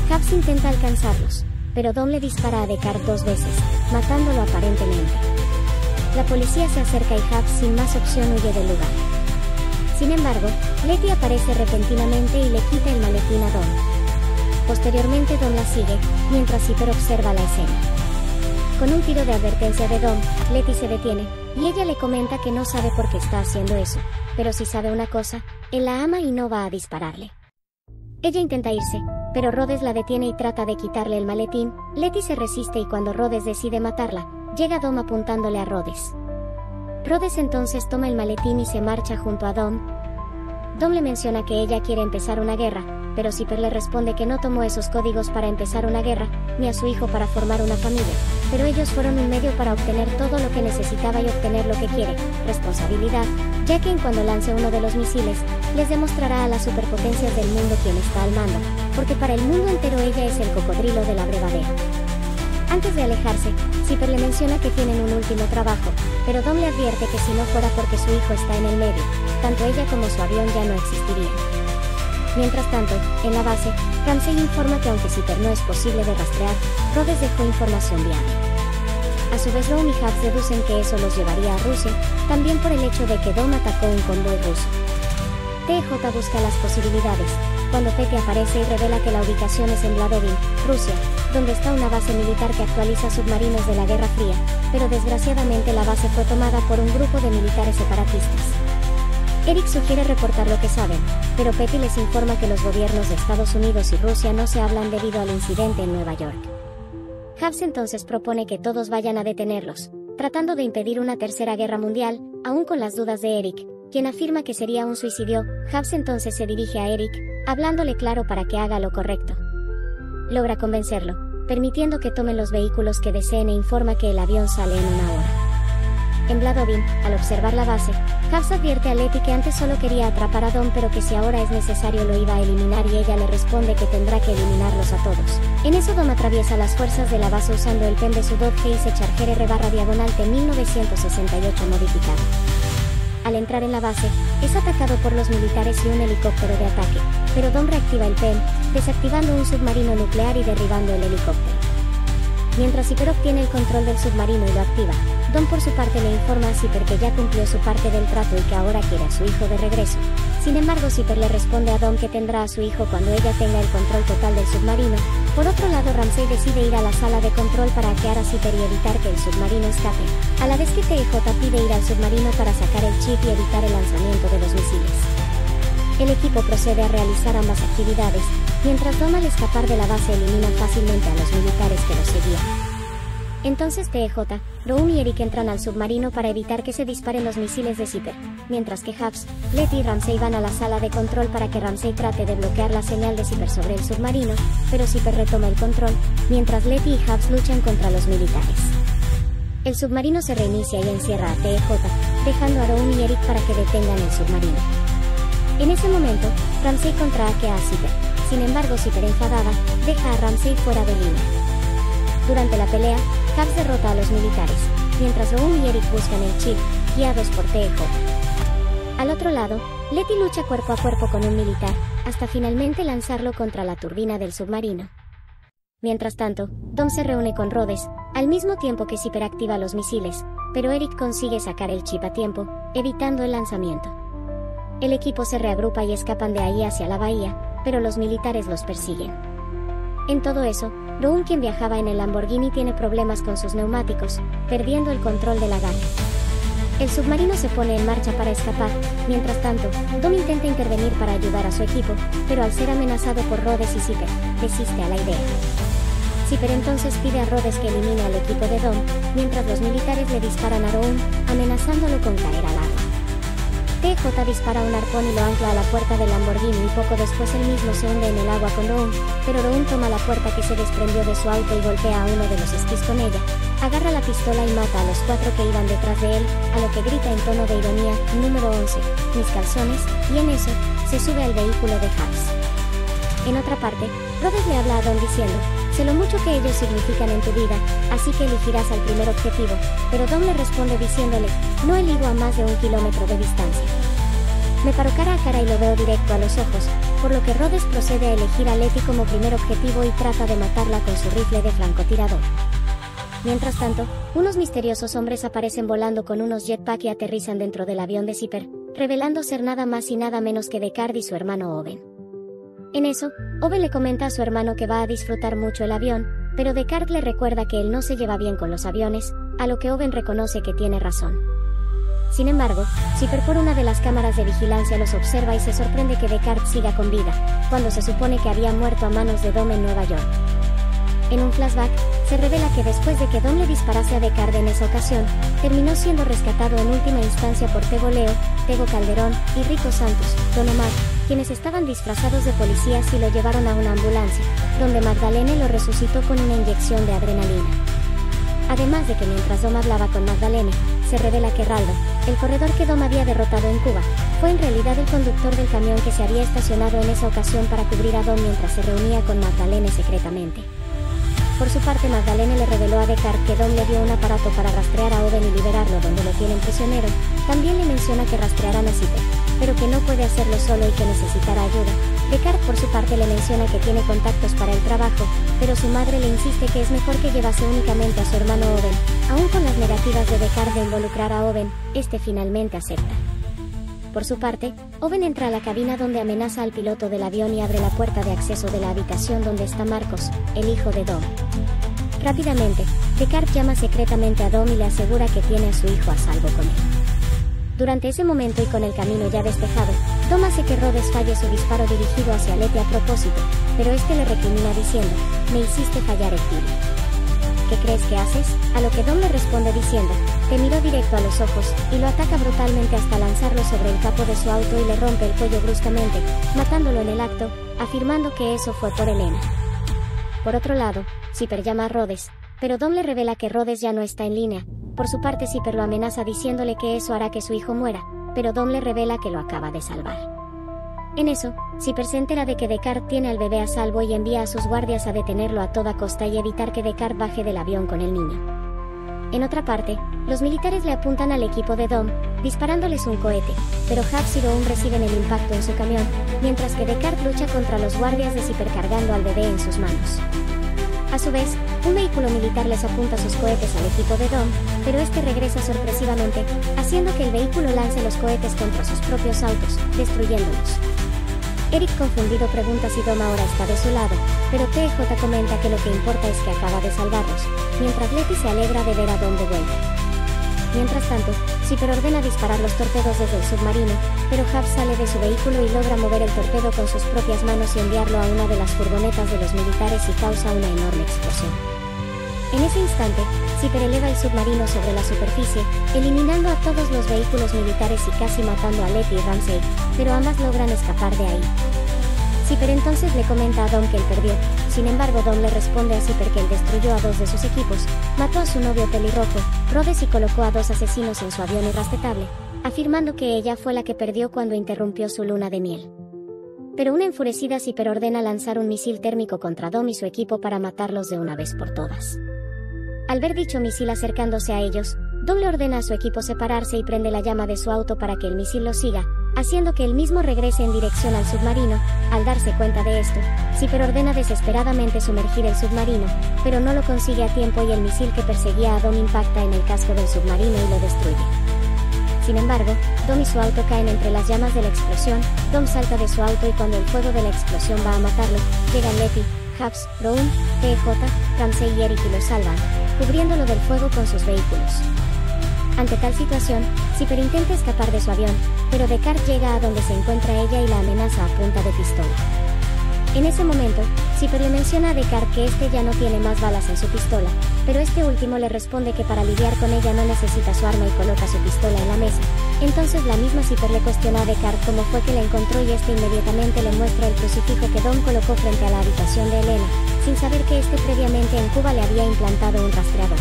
Hobbs intenta alcanzarlos, pero Dom le dispara a Deckard 2 veces, matándolo aparentemente. La policía se acerca y Hobbs sin más opción huye del lugar. Sin embargo, Letty aparece repentinamente y le quita el maletín a Dom. Posteriormente Dom la sigue, mientras Zipper observa la escena. Con un tiro de advertencia de Dom, Letty se detiene, y ella le comenta que no sabe por qué está haciendo eso, pero si sabe una cosa, él la ama y no va a dispararle. Ella intenta irse, pero Rhodes la detiene y trata de quitarle el maletín. Letty se resiste y cuando Rhodes decide matarla, llega Dom apuntándole a Rhodes. Rhodes entonces toma el maletín y se marcha junto a Dom. Dom le menciona que ella quiere empezar una guerra, pero Zipper le responde que no tomó esos códigos para empezar una guerra, ni a su hijo para formar una familia, pero ellos fueron un medio para obtener todo lo que necesitaba y obtener lo que quiere, responsabilidad, ya que en cuando lance uno de los misiles, les demostrará a las superpotencias del mundo quién está al mando, porque para el mundo entero ella es el cocodrilo del abrevadero. Antes de alejarse, Zipper le menciona que tienen un último trabajo, pero Dom le advierte que si no fuera porque su hijo está en el medio, tanto ella como su avión ya no existirían. Mientras tanto, en la base, Ramsey informa que aunque Zipper no es posible de rastrear, Rhodes dejó información viable. A su vez Brown y Hobbs deducen que eso los llevaría a Rusia, también por el hecho de que Dom atacó un convoy ruso. TJ busca las posibilidades, cuando Petty aparece y revela que la ubicación es en Vladovin, Rusia, donde está una base militar que actualiza submarinos de la Guerra Fría, pero desgraciadamente la base fue tomada por un grupo de militares separatistas. Eric sugiere reportar lo que saben, pero Petty les informa que los gobiernos de Estados Unidos y Rusia no se hablan debido al incidente en Nueva York. Hobbs entonces propone que todos vayan a detenerlos, tratando de impedir una tercera guerra mundial, aún con las dudas de Eric, quien afirma que sería un suicidio. Hobbs entonces se dirige a Eric, hablándole claro para que haga lo correcto. Logra convencerlo, permitiendo que tomen los vehículos que deseen e informa que el avión sale en 1 hora. En Vladovin, al observar la base, Hobbs advierte a Letty que antes solo quería atrapar a Dom pero que si ahora es necesario lo iba a eliminar y ella le responde que tendrá que eliminarlos a todos. En eso Dom atraviesa las fuerzas de la base usando el pen de su Dodge Ace Charger R/diagonal T1968 modificado. Al entrar en la base, es atacado por los militares y un helicóptero de ataque, pero Dom reactiva el pen, desactivando un submarino nuclear y derribando el helicóptero. Mientras Zipper obtiene el control del submarino y lo activa, Dom por su parte le informa a Zipper que ya cumplió su parte del trato y que ahora quiere a su hijo de regreso. Sin embargo, Zipper le responde a Dom que tendrá a su hijo cuando ella tenga el control total del submarino. Por otro lado, Ramsey decide ir a la sala de control para hackear a Zipper y evitar que el submarino escape, a la vez que TJ pide ir al submarino para sacar el chip y evitar el lanzamiento de los misiles. El equipo procede a realizar ambas actividades, mientras Dom al escapar de la base elimina fácilmente a los militares que lo seguían. Entonces TJ, Brown y Eric entran al submarino para evitar que se disparen los misiles de Zipper, mientras que Hobbs, Letty y Ramsey van a la sala de control para que Ramsey trate de bloquear la señal de Zipper sobre el submarino, pero Zipper retoma el control, mientras Letty y Hobbs luchan contra los militares. El submarino se reinicia y encierra a TJ, dejando a Brown y Eric para que detengan el submarino. En ese momento, Ramsey contrahackea a Zipper. Sin embargo, Zipper enfadada, deja a Ramsey fuera de línea. Durante la pelea, Hobbs derrota a los militares, mientras Brown y Eric buscan el chip, guiados por TJ. Al otro lado, Letty lucha cuerpo a cuerpo con un militar, hasta finalmente lanzarlo contra la turbina del submarino. Mientras tanto, Dom se reúne con Rhodes, al mismo tiempo que Zipper activa los misiles, pero Eric consigue sacar el chip a tiempo, evitando el lanzamiento. El equipo se reagrupa y escapan de ahí hacia la bahía, pero los militares los persiguen. En todo eso, Doom, quien viajaba en el Lamborghini, tiene problemas con sus neumáticos, perdiendo el control de la gala. El submarino se pone en marcha para escapar. Mientras tanto, Dom intenta intervenir para ayudar a su equipo, pero al ser amenazado por Rhodes y Zipper, desiste a la idea. Zipper entonces pide a Rhodes que elimine al equipo de Dom, mientras los militares le disparan a Doom, amenazándolo con caer al agua. TJ dispara un arpón y lo ancla a la puerta del Lamborghini y poco después él mismo se hunde en el agua con Doom, pero Doom toma la puerta que se desprendió de su auto y golpea a uno de los esquís con ella, agarra la pistola y mata a los 4 que iban detrás de él, a lo que grita en tono de ironía, número 11, mis calzones, y en eso, se sube al vehículo de Hux. En otra parte, Rhodes le habla a Dom diciendo, sé lo mucho que ellos significan en tu vida, así que elegirás al primer objetivo, pero Dom le responde diciéndole, no elijo a más de 1 kilómetro de distancia. Me paro cara a cara y lo veo directo a los ojos, por lo que Rhodes procede a elegir a Letty como primer objetivo y trata de matarla con su rifle de francotirador. Mientras tanto, unos misteriosos hombres aparecen volando con unos jetpack y aterrizan dentro del avión de Zipper, revelando ser nada más y nada menos que Deckard y su hermano Owen. En eso, Owen le comenta a su hermano que va a disfrutar mucho el avión, pero Deckard le recuerda que él no se lleva bien con los aviones, a lo que Owen reconoce que tiene razón. Sin embargo, Zipper por una de las cámaras de vigilancia los observa y se sorprende que Deckard siga con vida, cuando se supone que había muerto a manos de Dom en Nueva York. En un flashback, se revela que después de que Dom le disparase a Deckard en esa ocasión, terminó siendo rescatado en última instancia por Tego Leo, Tego Calderón y Rico Santos, Don Omar, quienes estaban disfrazados de policías y lo llevaron a una ambulancia, donde Magdalene lo resucitó con una inyección de adrenalina. Además de que mientras Dom hablaba con Magdalene, se revela que Raldo, el corredor que Dom había derrotado en Cuba, fue en realidad el conductor del camión que se había estacionado en esa ocasión para cubrir a Dom mientras se reunía con Magdalene secretamente. Por su parte, Magdalene le reveló a Deckard que Dom le dio un aparato para rastrear a Owen y liberarlo donde lo tienen prisionero. También le menciona que rastrearán a Zipper, pero que no puede hacerlo solo y que necesitará ayuda. Deckard por su parte le menciona que tiene contactos para el trabajo, pero su madre le insiste que es mejor que llevase únicamente a su hermano Owen. Aún con las negativas de Deckard de involucrar a Owen, este finalmente acepta. Por su parte, Owen entra a la cabina donde amenaza al piloto del avión y abre la puerta de acceso de la habitación donde está Marcos, el hijo de Dom. Rápidamente, Deckard llama secretamente a Dom y le asegura que tiene a su hijo a salvo con él. Durante ese momento y con el camino ya despejado, Dom hace que Rhodes falle su disparo dirigido hacia Letty a propósito, pero este le recrimina diciendo, me hiciste fallar el tiro. ¿Qué crees que haces? A lo que Dom le responde diciendo, te miró directo a los ojos, y lo ataca brutalmente hasta lanzarlo sobre el capó de su auto y le rompe el cuello bruscamente, matándolo en el acto, afirmando que eso fue por Elena. Por otro lado, Zipper llama a Rhodes, pero Dom le revela que Rhodes ya no está en línea. Por su parte, Zipper lo amenaza diciéndole que eso hará que su hijo muera, pero Dom le revela que lo acaba de salvar. En eso, Zipper se entera de que Deckard tiene al bebé a salvo y envía a sus guardias a detenerlo a toda costa y evitar que Deckard baje del avión con el niño. En otra parte, los militares le apuntan al equipo de Dom, disparándoles un cohete, pero Hux y Doom reciben el impacto en su camión, mientras que Deckard lucha contra los guardias de Zipper cargando al bebé en sus manos. A su vez, un vehículo militar les apunta sus cohetes al equipo de Dom, pero este regresa sorpresivamente, haciendo que el vehículo lance los cohetes contra sus propios autos, destruyéndolos. Eric confundido pregunta si Dom ahora está de su lado, pero TJ comenta que lo que importa es que acaba de salvarlos, mientras Letty se alegra de ver a Dom de vuelta. Mientras tanto, Zipper ordena disparar los torpedos desde el submarino, pero Hux sale de su vehículo y logra mover el torpedo con sus propias manos y enviarlo a una de las furgonetas de los militares y causa una enorme explosión. En ese instante, Zipper eleva el submarino sobre la superficie, eliminando a todos los vehículos militares y casi matando a Letty y Ramsey, pero ambas logran escapar de ahí. Zipper entonces le comenta a Dom que él perdió, sin embargo Dom le responde a Zipper que él destruyó a 2 de sus equipos, mató a su novio pelirrojo, Rhodes y colocó a 2 asesinos en su avión irrespetable, afirmando que ella fue la que perdió cuando interrumpió su luna de miel. Pero una enfurecida Zipper ordena lanzar un misil térmico contra Dom y su equipo para matarlos de una vez por todas. Al ver dicho misil acercándose a ellos, Dom le ordena a su equipo separarse y prende la llama de su auto para que el misil lo siga, haciendo que él mismo regrese en dirección al submarino. Al darse cuenta de esto, Zipper ordena desesperadamente sumergir el submarino, pero no lo consigue a tiempo y el misil que perseguía a Dom impacta en el casco del submarino y lo destruye. Sin embargo, Dom y su auto caen entre las llamas de la explosión. Dom salta de su auto y cuando el fuego de la explosión va a matarlo, llegan Letty, Hubs, Rowan, TJ, Ramsey y Eric y lo salvan, cubriéndolo del fuego con sus vehículos. Ante tal situación, Zipper intenta escapar de su avión, pero Descartes llega a donde se encuentra ella y la amenaza a punta de pistola. En ese momento, Zipper le menciona a Descartes que este ya no tiene más balas en su pistola, pero este último le responde que para lidiar con ella no necesita su arma y coloca su pistola en la mesa. Entonces la misma Zipper le cuestiona a Descartes cómo fue que la encontró y este inmediatamente le muestra el crucifijo que Dom colocó frente a la habitación de Elena, sin saber que este previamente en Cuba le había implantado un rastreador.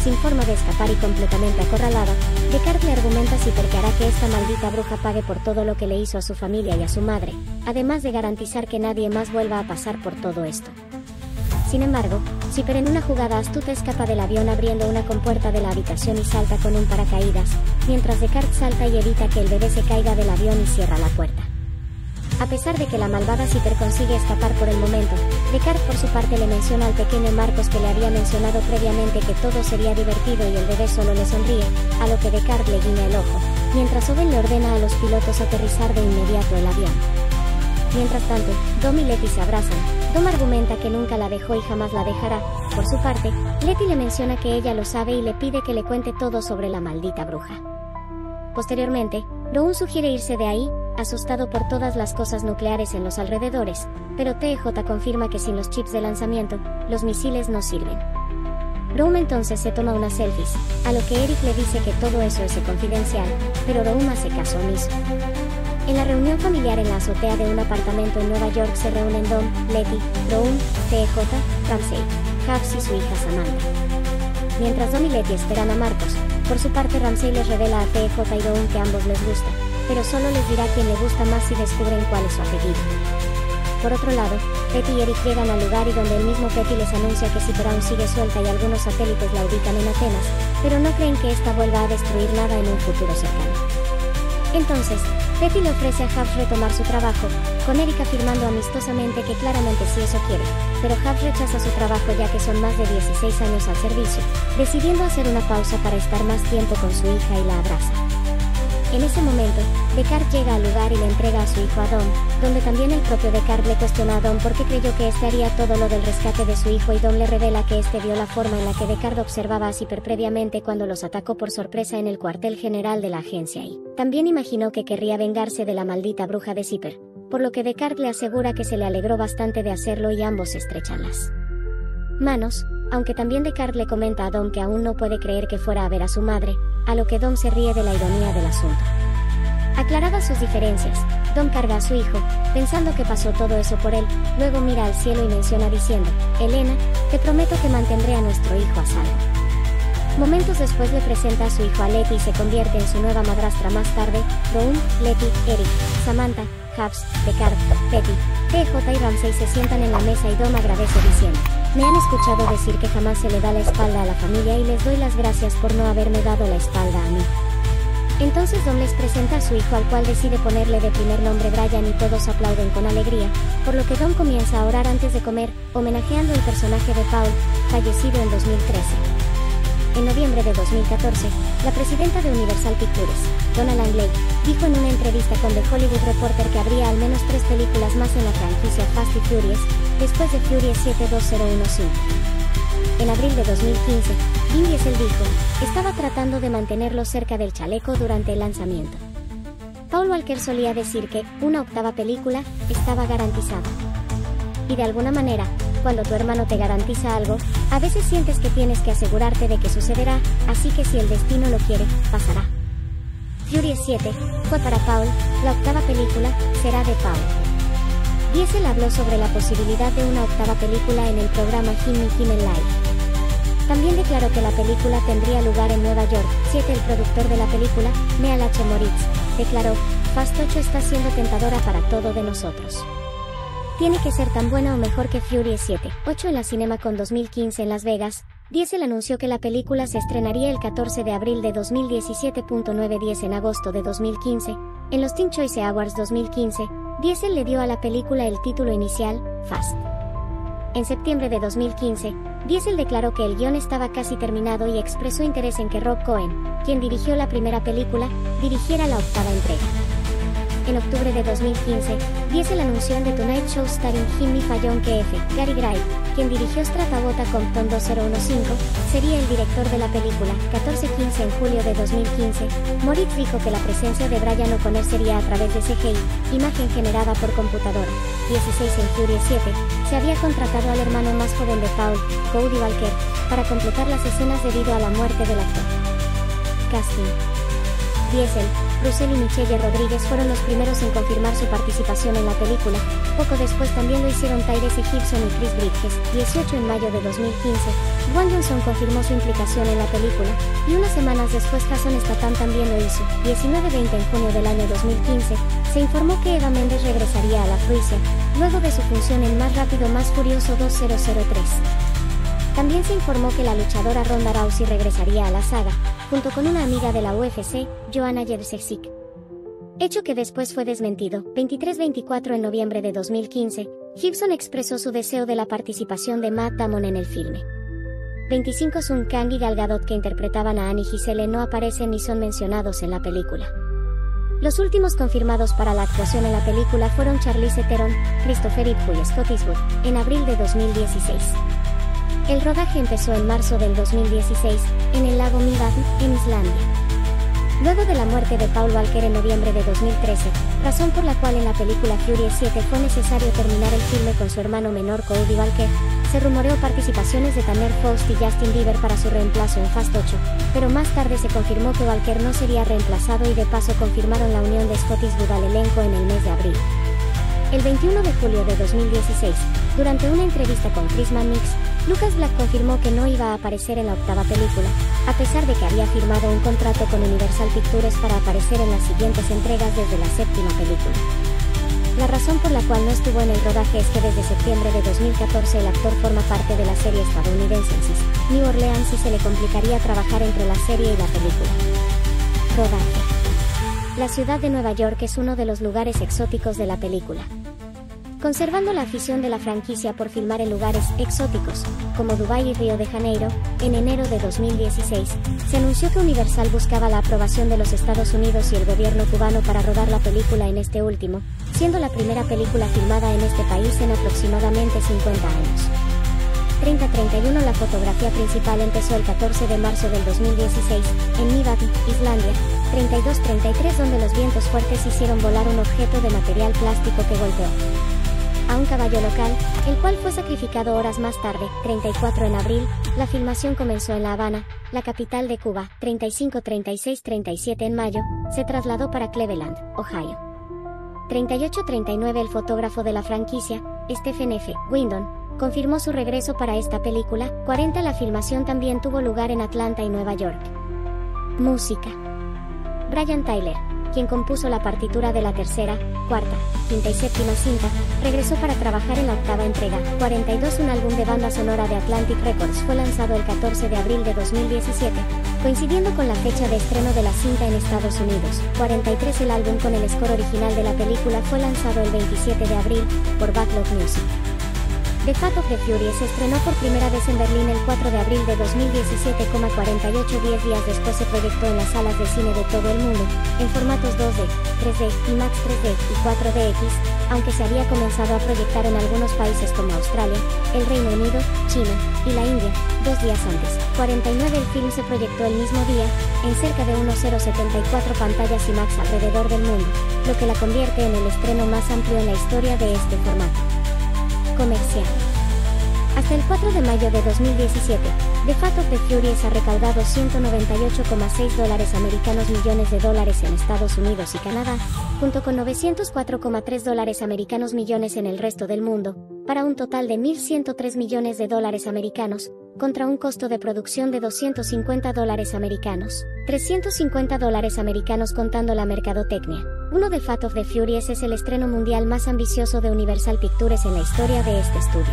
Sin forma de escapar y completamente acorralada, Descartes le argumenta a Zipper que hará que esta maldita bruja pague por todo lo que le hizo a su familia y a su madre, además de garantizar que nadie más vuelva a pasar por todo esto. Sin embargo, Zipper en una jugada astuta escapa del avión abriendo una compuerta de la habitación y salta con un paracaídas, mientras Descartes salta y evita que el bebé se caiga del avión y cierra la puerta. A pesar de que la malvada Zipper consigue escapar por el momento, Descartes por su parte le menciona al pequeño Marcos que le había mencionado previamente que todo sería divertido y el bebé solo le sonríe, a lo que Descartes le guiña el ojo, mientras Owen le ordena a los pilotos aterrizar de inmediato el avión. Mientras tanto, Dom y Letty se abrazan. Dom argumenta que nunca la dejó y jamás la dejará. Por su parte, Letty le menciona que ella lo sabe y le pide que le cuente todo sobre la maldita bruja. Posteriormente, Rowan sugiere irse de ahí, asustado por todas las cosas nucleares en los alrededores, pero TJ confirma que sin los chips de lanzamiento, los misiles no sirven. Rowan entonces se toma unas selfies, a lo que Eric le dice que todo eso es confidencial, pero Rowan hace caso omiso. En la reunión familiar en la azotea de un apartamento en Nueva York se reúnen Dom, Letty, Rowan, TJ, Ramsey, Hubs y su hija Samantha. Mientras Dom y Letty esperan a Marcos, por su parte Ramsey les revela a TJ y Rowan que ambos les gusta, pero solo les dirá quién le gusta más si descubren cuál es su apellido. Por otro lado, Petty y Eric llegan al lugar y donde el mismo Petty les anuncia que Zipper aún sigue suelta y algunos satélites la ubican en Atenas, pero no creen que esta vuelva a destruir nada en un futuro cercano. Entonces, Petty le ofrece a Hubs retomar su trabajo, con Eric afirmando amistosamente que claramente sí eso quiere, pero Hubs rechaza su trabajo ya que son más de 16 años al servicio, decidiendo hacer una pausa para estar más tiempo con su hija y la abraza. En ese momento, Descartes llega al lugar y le entrega a su hijo a Dom, donde también el propio Descartes le cuestiona a Dom por qué creyó que este haría todo lo del rescate de su hijo y Dom le revela que este vio la forma en la que Descartes observaba a Zipper previamente cuando los atacó por sorpresa en el cuartel general de la agencia y también imaginó que querría vengarse de la maldita bruja de Zipper, por lo que Descartes le asegura que se le alegró bastante de hacerlo y ambos se estrechan las manos, aunque también Descartes le comenta a Dom que aún no puede creer que fuera a ver a su madre, a lo que Dom se ríe de la ironía del asunto. Aclaradas sus diferencias, Dom carga a su hijo, pensando que pasó todo eso por él, luego mira al cielo y menciona diciendo, Elena, te prometo que mantendré a nuestro hijo a salvo. Momentos después le presenta a su hijo a Letty y se convierte en su nueva madrastra más tarde. Rowan, Letty, Eric, Samantha, Hubs, Descartes, Petty, TJ y Ramsey se sientan en la mesa y Dom agradece diciendo, me han escuchado decir que jamás se le da la espalda a la familia y les doy las gracias por no haberme dado la espalda a mí. Entonces Dom les presenta a su hijo al cual decide ponerle de primer nombre Brian y todos aplauden con alegría, por lo que Dom comienza a orar antes de comer, homenajeando el personaje de Paul, fallecido en 2013. En noviembre de 2014, la presidenta de Universal Pictures, Donna Langley, dijo en una entrevista con The Hollywood Reporter que habría al menos 3 películas más en la franquicia Fast y Furious, después de Furious 72015. En abril de 2015, Vin Diesel dijo, estaba tratando de mantenerlo cerca del chaleco durante el lanzamiento. Paul Walker solía decir que una 8ª película estaba garantizada. Y de alguna manera, cuando tu hermano te garantiza algo, a veces sientes que tienes que asegurarte de que sucederá, así que si el destino lo quiere, pasará. Furious 7 fue para Paul, la 8ª película será de Paul. Diesel habló sobre la posibilidad de una 8ª película en el programa Jimmy Kimmel Live. También declaró que la película tendría lugar en Nueva York. 7 El productor de la película, Neal H. Moritz, declaró, Fast 8 está siendo tentadora para todo de nosotros. Tiene que ser tan buena o mejor que Furious 7. 8 en la CinemaCon 2015 en Las Vegas. Diesel anunció que la película se estrenaría el 14 de abril de 2017. 9-10 en agosto de 2015. En los Teen Choice Awards 2015, Diesel le dio a la película el título inicial, Fast. En septiembre de 2015, Diesel declaró que el guión estaba casi terminado y expresó interés en que Rob Cohen, quien dirigió la primera película, dirigiera la octava entrega. En octubre de 2015, Diesel anunció en The Tonight Show starring Jimmy Fallon que F. Gary Gray, quien dirigió Strata Compton 2015, sería el director de la película. 14-15 en julio de 2015, Moritz dijo que la presencia de Brian O'Connor sería a través de CGI, imagen generada por computadora. 16 en Furious 7, se había contratado al hermano más joven de Paul, Cody Walker, para completar las escenas debido a la muerte del actor. Casting. Diesel, Russell y Michelle Rodríguez fueron los primeros en confirmar su participación en la película. Poco después también lo hicieron Tyrese Gibson y Chris Bridges. 18 en mayo de 2015, Dwayne Johnson confirmó su implicación en la película, y unas semanas después Jason Statham también lo hizo. 19-20 en junio del año 2015, se informó que Eva Mendes regresaría a la franquicia, luego de su función en Más Rápido Más Furioso 2003. También se informó que la luchadora Ronda Rousey regresaría a la saga, junto con una amiga de la UFC, Joanna Jędrzejczyk. Hecho que después fue desmentido. 23-24 en noviembre de 2015, Gibson expresó su deseo de la participación de Matt Damon en el filme. 25 Sun Kang y Gal Gadot, que interpretaban a Annie Giselle, no aparecen ni son mencionados en la película. Los últimos confirmados para la actuación en la película fueron Charlize Theron, Christopher Reeve y Scott Eastwood, en abril de 2016. El rodaje empezó en marzo del 2016, en el lago Mývatn, en Islandia. Luego de la muerte de Paul Walker en noviembre de 2013, razón por la cual en la película Furious 7 fue necesario terminar el filme con su hermano menor Cody Walker, se rumoreó participaciones de Tanner Faust y Justin Bieber para su reemplazo en Fast 8, pero más tarde se confirmó que Walker no sería reemplazado y de paso confirmaron la unión de Scott Eastwood al elenco en el mes de abril. El 21 de julio de 2016, durante una entrevista con Chris Mannix, Lucas Black confirmó que no iba a aparecer en la octava película, a pesar de que había firmado un contrato con Universal Pictures para aparecer en las siguientes entregas desde la séptima película. La razón por la cual no estuvo en el rodaje es que desde septiembre de 2014 el actor forma parte de la serie estadounidense New Orleans y se le complicaría trabajar entre la serie y la película. Rodaje. La ciudad de Nueva York es uno de los lugares exóticos de la película. Conservando la afición de la franquicia por filmar en lugares exóticos, como Dubái y Río de Janeiro, en enero de 2016, se anunció que Universal buscaba la aprobación de los Estados Unidos y el gobierno cubano para rodar la película en este último, siendo la primera película filmada en este país en aproximadamente 50 años. 30-31 La fotografía principal empezó el 14 de marzo del 2016, en Mývatn, Islandia. 32-33 donde los vientos fuertes hicieron volar un objeto de material plástico que golpeó a un caballo local, el cual fue sacrificado horas más tarde. 34 en abril, la filmación comenzó en La Habana, la capital de Cuba. 35-36-37 en mayo, se trasladó para Cleveland, Ohio. 38-39 El fotógrafo de la franquicia, Stephen F. Windon, confirmó su regreso para esta película. 40 La filmación también tuvo lugar en Atlanta y Nueva York. Música. Brian Tyler, quien compuso la partitura de la tercera, cuarta, quinta y séptima cinta, regresó para trabajar en la octava entrega. 42 Un álbum de banda sonora de Atlantic Records fue lanzado el 14 de abril de 2017, coincidiendo con la fecha de estreno de la cinta en Estados Unidos. 43 El álbum con el score original de la película fue lanzado el 27 de abril, por Backlog Music. The Fate of the Furious se estrenó por primera vez en Berlín el 4 de abril de 2017, 48 10 días después se proyectó en las salas de cine de todo el mundo, en formatos 2D, 3D, IMAX 3D y 4DX, aunque se había comenzado a proyectar en algunos países como Australia, el Reino Unido, China y la India, 2 días antes. 49 El film se proyectó el mismo día, en cerca de 1074 pantallas IMAX alrededor del mundo, lo que la convierte en el estreno más amplio en la historia de este formato. Comercial. Hasta el 4 de mayo de 2017, The Fate of the Furious ha recaudado $198,6 americanos millones en Estados Unidos y Canadá, junto con $904,3 americanos millones en el resto del mundo, para un total de $1.103 millones americanos, contra un costo de producción de $250 americanos, $350 americanos contando la mercadotecnia. The Fate of the Furious es el estreno mundial más ambicioso de Universal Pictures en la historia de este estudio.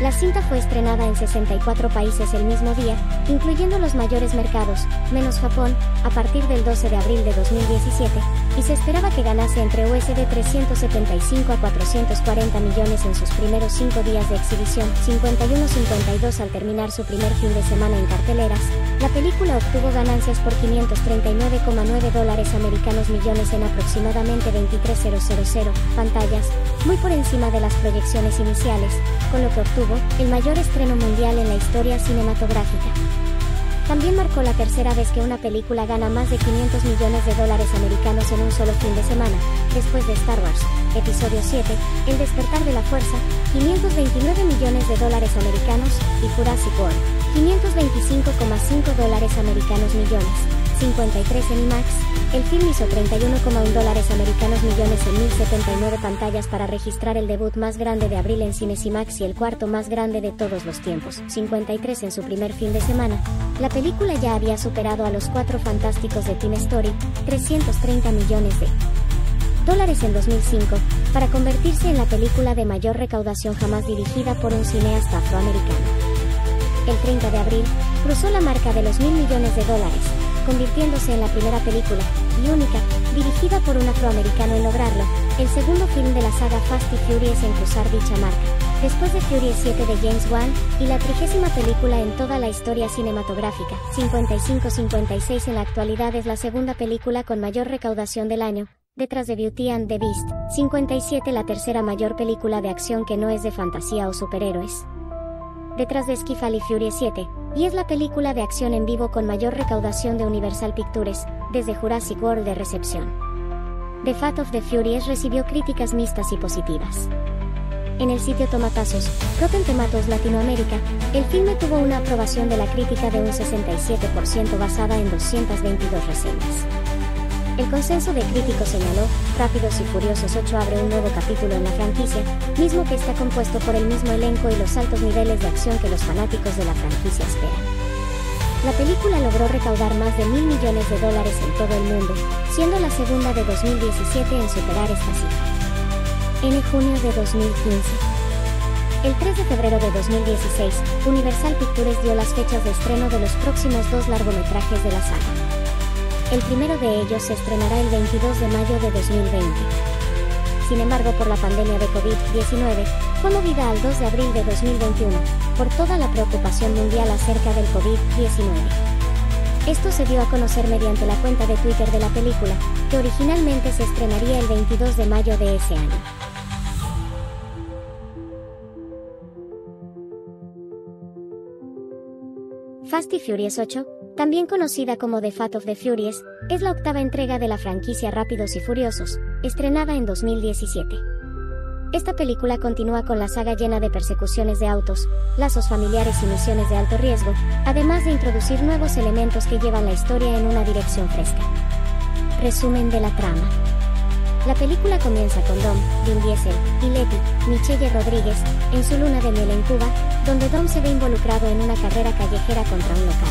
La cinta fue estrenada en 64 países el mismo día, incluyendo los mayores mercados, menos Japón, a partir del 12 de abril de 2017, y se esperaba que ganase entre USD 375 a 440 millones en sus primeros 5 días de exhibición, 51-52 al terminar su primer fin de semana en carteleras. La película obtuvo ganancias por $539,9 americanos millones en aproximadamente 23.000 pantallas, muy por encima de las proyecciones iniciales, con lo que obtuvo el mayor estreno mundial en la historia cinematográfica. También marcó la tercera vez que una película gana más de $500 millones americanos en un solo fin de semana, después de Star Wars, Episodio 7, El despertar de la fuerza, $529 millones americanos, y Jurassic World, $525,5 americanos millones, 53 en IMAX. El film hizo $31,1 americanos millones en 1079 pantallas para registrar el debut más grande de abril en cines IMAX y el cuarto más grande de todos los tiempos, 53 en su primer fin de semana. La película ya había superado a Los Cuatro Fantásticos de Toy Story, $330 millones en 2005, para convertirse en la película de mayor recaudación jamás dirigida por un cineasta afroamericano. El 30 de abril, cruzó la marca de los $1.000 millones, convirtiéndose en la primera película, y única, dirigida por un afroamericano en lograrlo, el segundo film de la saga Fast y Furious en cruzar dicha marca, después de Furious 7 de James Wan, y la 30ª película en toda la historia cinematográfica. 55-56 en la actualidad es la segunda película con mayor recaudación del año, detrás de Beauty and the Beast. 57 la tercera mayor película de acción que no es de fantasía o superhéroes, detrás de Skyfall y Furious 7, y es la película de acción en vivo con mayor recaudación de Universal Pictures, desde Jurassic World de recepción. The Fate of the Furious recibió críticas mixtas y positivas. En el sitio Tomatazos, Rotten Tomatoes Latinoamérica, el filme tuvo una aprobación de la crítica de un 67% basada en 222 reseñas. El consenso de críticos señaló, Rápidos y Furiosos 8 abre un nuevo capítulo en la franquicia, mismo que está compuesto por el mismo elenco y los altos niveles de acción que los fanáticos de la franquicia esperan. La película logró recaudar más de $1.000 millones en todo el mundo, siendo la segunda de 2017 en superar esta cifra. En junio de 2015. El 3 de febrero de 2016, Universal Pictures dio las fechas de estreno de los próximos 2 largometrajes de la saga. El primero de ellos se estrenará el 22 de mayo de 2020. Sin embargo, por la pandemia de COVID-19, fue movida al 2 de abril de 2021, por toda la preocupación mundial acerca del COVID-19. Esto se dio a conocer mediante la cuenta de Twitter de la película, que originalmente se estrenaría el 22 de mayo de ese año. Fast y Furious 8, también conocida como The Fate of the Furious, es la octava entrega de la franquicia Rápidos y Furiosos, estrenada en 2017. Esta película continúa con la saga llena de persecuciones de autos, lazos familiares y misiones de alto riesgo, además de introducir nuevos elementos que llevan la historia en una dirección fresca. Resumen de la trama. La película comienza con Dom, Vin Diesel, y Letty, Michelle Rodríguez, en su luna de miel en Cuba, donde Dom se ve involucrado en una carrera callejera contra un local.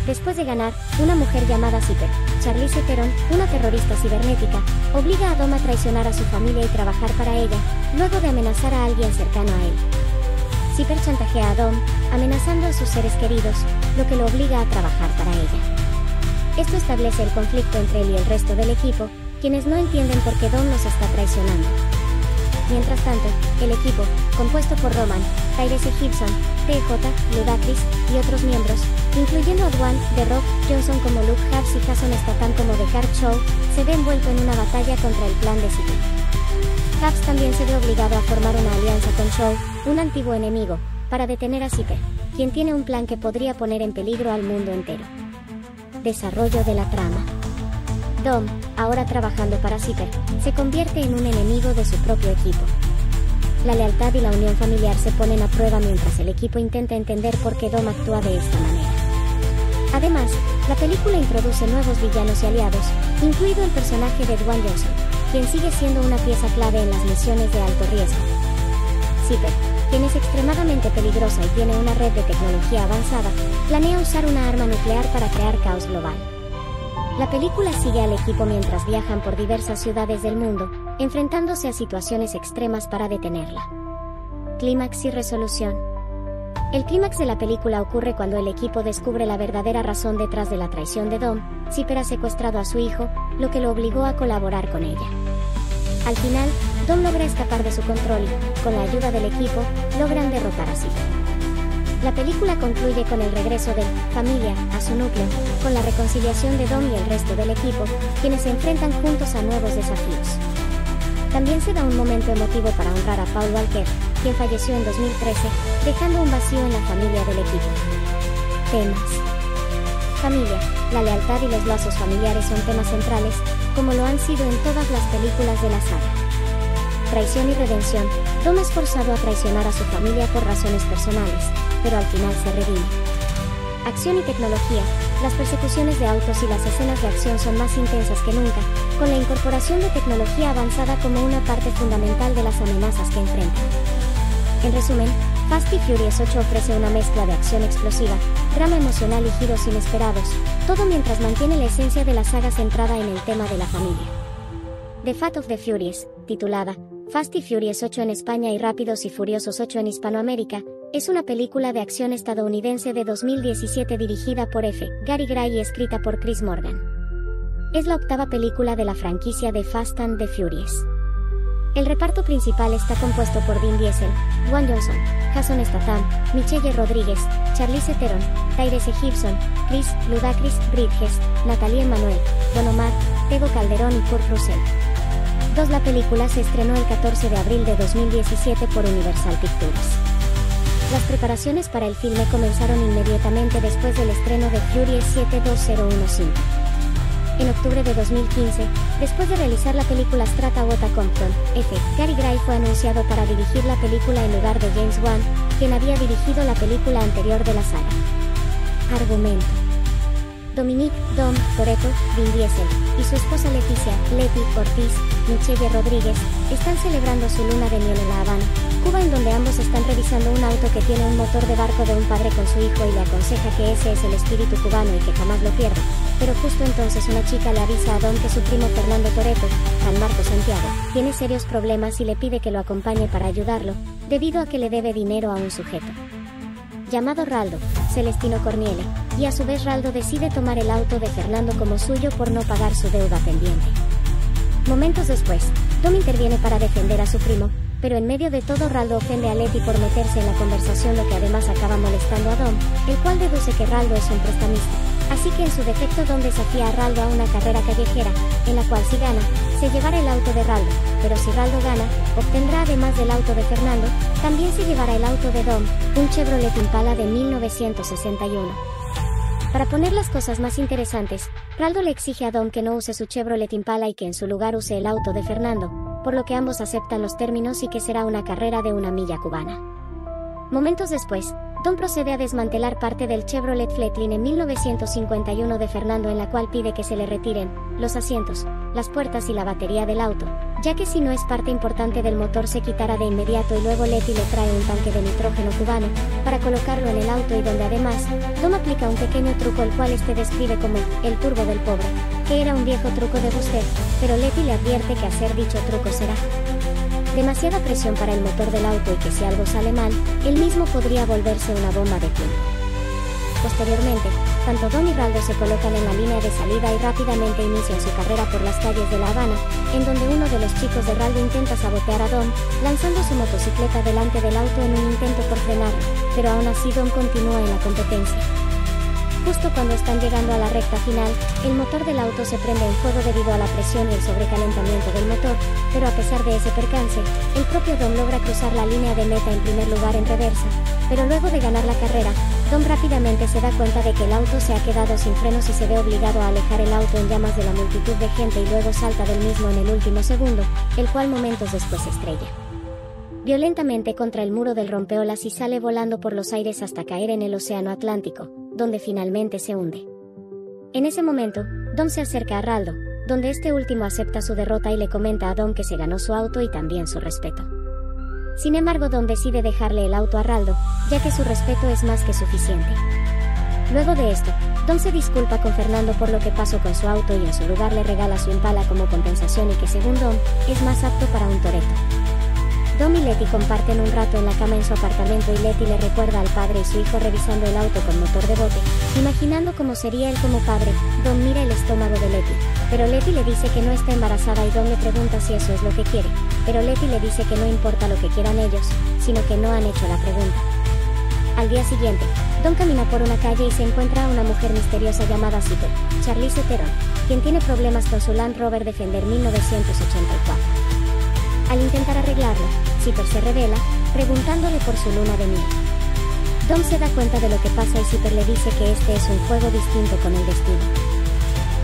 Después de ganar, una mujer llamada Zipper, Charlize Theron, una terrorista cibernética, obliga a Dom a traicionar a su familia y trabajar para ella, luego de amenazar a alguien cercano a él. Zipper chantajea a Dom, amenazando a sus seres queridos, lo que lo obliga a trabajar para ella. Esto establece el conflicto entre él y el resto del equipo, quienes no entienden por qué Dom los está traicionando. Mientras tanto, el equipo, compuesto por Roman, Tyrese Gibson, TJ, Ludacris, y otros miembros, incluyendo a Dwayne The Rock Johnson como Luke Harris y Jason Statham como The Car Show, se ve envuelto en una batalla contra el plan de Zipper. Harris también se ve obligado a formar una alianza con Show, un antiguo enemigo, para detener a Zipper, quien tiene un plan que podría poner en peligro al mundo entero. Desarrollo de la trama. Dom, ahora trabajando para Zipper, se convierte en un enemigo de su propio equipo. La lealtad y la unión familiar se ponen a prueba mientras el equipo intenta entender por qué Dom actúa de esta manera. Además, la película introduce nuevos villanos y aliados, incluido el personaje de Dwayne Johnson, quien sigue siendo una pieza clave en las misiones de alto riesgo. Zipper, quien es extremadamente peligrosa y tiene una red de tecnología avanzada, planea usar una arma nuclear para crear caos global. La película sigue al equipo mientras viajan por diversas ciudades del mundo, enfrentándose a situaciones extremas para detenerla. Clímax y resolución. El clímax de la película ocurre cuando el equipo descubre la verdadera razón detrás de la traición de Dom. Zipper ha secuestrado a su hijo, lo que lo obligó a colaborar con ella. Al final, Dom logra escapar de su control y, con la ayuda del equipo, logran derrotar a Zipper. La película concluye con el regreso de familia a su núcleo, con la reconciliación de Dom y el resto del equipo, quienes se enfrentan juntos a nuevos desafíos. También se da un momento emotivo para honrar a Paul Walker, quien falleció en 2013, dejando un vacío en la familia del equipo. Temas. Familia, la lealtad y los lazos familiares son temas centrales, como lo han sido en todas las películas de la saga. Traición y redención. Dom es forzado a traicionar a su familia por razones personales, pero al final se redime. Acción y tecnología. Las persecuciones de autos y las escenas de acción son más intensas que nunca, con la incorporación de tecnología avanzada como una parte fundamental de las amenazas que enfrentan. En resumen, Fast y Furious 8 ofrece una mezcla de acción explosiva, drama emocional y giros inesperados, todo mientras mantiene la esencia de la saga centrada en el tema de la familia. The Fast of the Furious, titulada Fast y Furious 8 en España y Rápidos y Furiosos 8 en Hispanoamérica, es una película de acción estadounidense de 2017 dirigida por F. Gary Gray y escrita por Chris Morgan. Es la octava película de la franquicia de Fast and the Furious. El reparto principal está compuesto por Vin Diesel, Dwayne Johnson, Jason Statham, Michelle Rodríguez, Charlize Theron, Tyrese Gibson, Chris Ludacris Bridges, Natalie Emmanuel, Don Omar, Tego Calderón y Kurt Russell. La película se estrenó el 14 de abril de 2017 por Universal Pictures. Las preparaciones para el filme comenzaron inmediatamente después del estreno de Furious 72015. En octubre de 2015, después de realizar la película Straight Outta Compton, F. Gary Gray fue anunciado para dirigir la película en lugar de James Wan, quien había dirigido la película anterior de la saga. Argumento. Dominic "Dom" Toretto, Vin Diesel, y su esposa Leticia "Leti" Ortiz, Michelle Rodríguez, están celebrando su luna de miel en La Habana, Cuba, en donde ambos están revisando un auto que tiene un motor de barco de un padre con su hijo y le aconseja que ese es el espíritu cubano y que jamás lo pierda. Pero justo entonces una chica le avisa a Dom que su primo Fernando Toretto, Juan Marco Santiago, tiene serios problemas y le pide que lo acompañe para ayudarlo, debido a que le debe dinero a un sujeto llamado Raldo, Celestino Corniele, y a su vez Raldo decide tomar el auto de Fernando como suyo por no pagar su deuda pendiente. Momentos después, Dom interviene para defender a su primo, pero en medio de todo Raldo ofende a Leti por meterse en la conversación, lo que además acaba molestando a Dom, el cual deduce que Raldo es un prestamista. Así que en su defecto Dom desafía a Raldo a una carrera callejera, en la cual si gana, se llevará el auto de Raldo, pero si Raldo gana, obtendrá además del auto de Fernando, también se llevará el auto de Dom, un Chevrolet Impala de 1961. Para poner las cosas más interesantes, Raldo le exige a Dom que no use su Chevrolet Impala y que en su lugar use el auto de Fernando, por lo que ambos aceptan los términos y que será una carrera de 1 milla cubana. Momentos después, Dom procede a desmantelar parte del Chevrolet Flatline en 1951 de Fernando, en la cual pide que se le retiren los asientos, las puertas y la batería del auto, ya que si no es parte importante del motor se quitará de inmediato, y luego Leti le trae un tanque de nitrógeno cubano para colocarlo en el auto, y donde además Dom aplica un pequeño truco, el cual este describe como el turbo del pobre, que era un viejo truco de Buster, pero Leti le advierte que hacer dicho truco será demasiada presión para el motor del auto y que si algo sale mal, él mismo podría volverse una bomba de tiempo. Posteriormente, tanto Dom y Raldo se colocan en la línea de salida y rápidamente inician su carrera por las calles de La Habana, en donde uno de los chicos de Raldo intenta sabotear a Dom, lanzando su motocicleta delante del auto en un intento por frenarlo, pero aún así Dom continúa en la competencia. Justo cuando están llegando a la recta final, el motor del auto se prende en fuego debido a la presión y el sobrecalentamiento del motor, pero a pesar de ese percance, el propio Dom logra cruzar la línea de meta en primer lugar en reversa, pero luego de ganar la carrera, Dom rápidamente se da cuenta de que el auto se ha quedado sin frenos y se ve obligado a alejar el auto en llamas de la multitud de gente, y luego salta del mismo en el último segundo, el cual momentos después se estrella violentamente contra el muro del rompeolas y sale volando por los aires hasta caer en el océano Atlántico, donde finalmente se hunde. En ese momento, Dom se acerca a Raldo, donde este último acepta su derrota y le comenta a Dom que se ganó su auto y también su respeto. Sin embargo, Dom decide dejarle el auto a Raldo, ya que su respeto es más que suficiente. Luego de esto, Dom se disculpa con Fernando por lo que pasó con su auto y en su lugar le regala su Impala como compensación, y que según Dom, es más apto para un Toretto. Dom y Letty comparten un rato en la cama en su apartamento y Letty le recuerda al padre y su hijo revisando el auto con motor de bote, imaginando cómo sería él como padre. Dom mira el estómago de Letty, pero Letty le dice que no está embarazada y Dom le pregunta si eso es lo que quiere, pero Letty le dice que no importa lo que quieran ellos, sino que no han hecho la pregunta. Al día siguiente, Dom camina por una calle y se encuentra a una mujer misteriosa llamada Zipper, Charlize Theron, quien tiene problemas con su Land Rover Defender 1984. Al intentar arreglarlo, Zipper se revela, preguntándole por su luna de miel. Dom se da cuenta de lo que pasa y Zipper le dice que este es un juego distinto con el destino.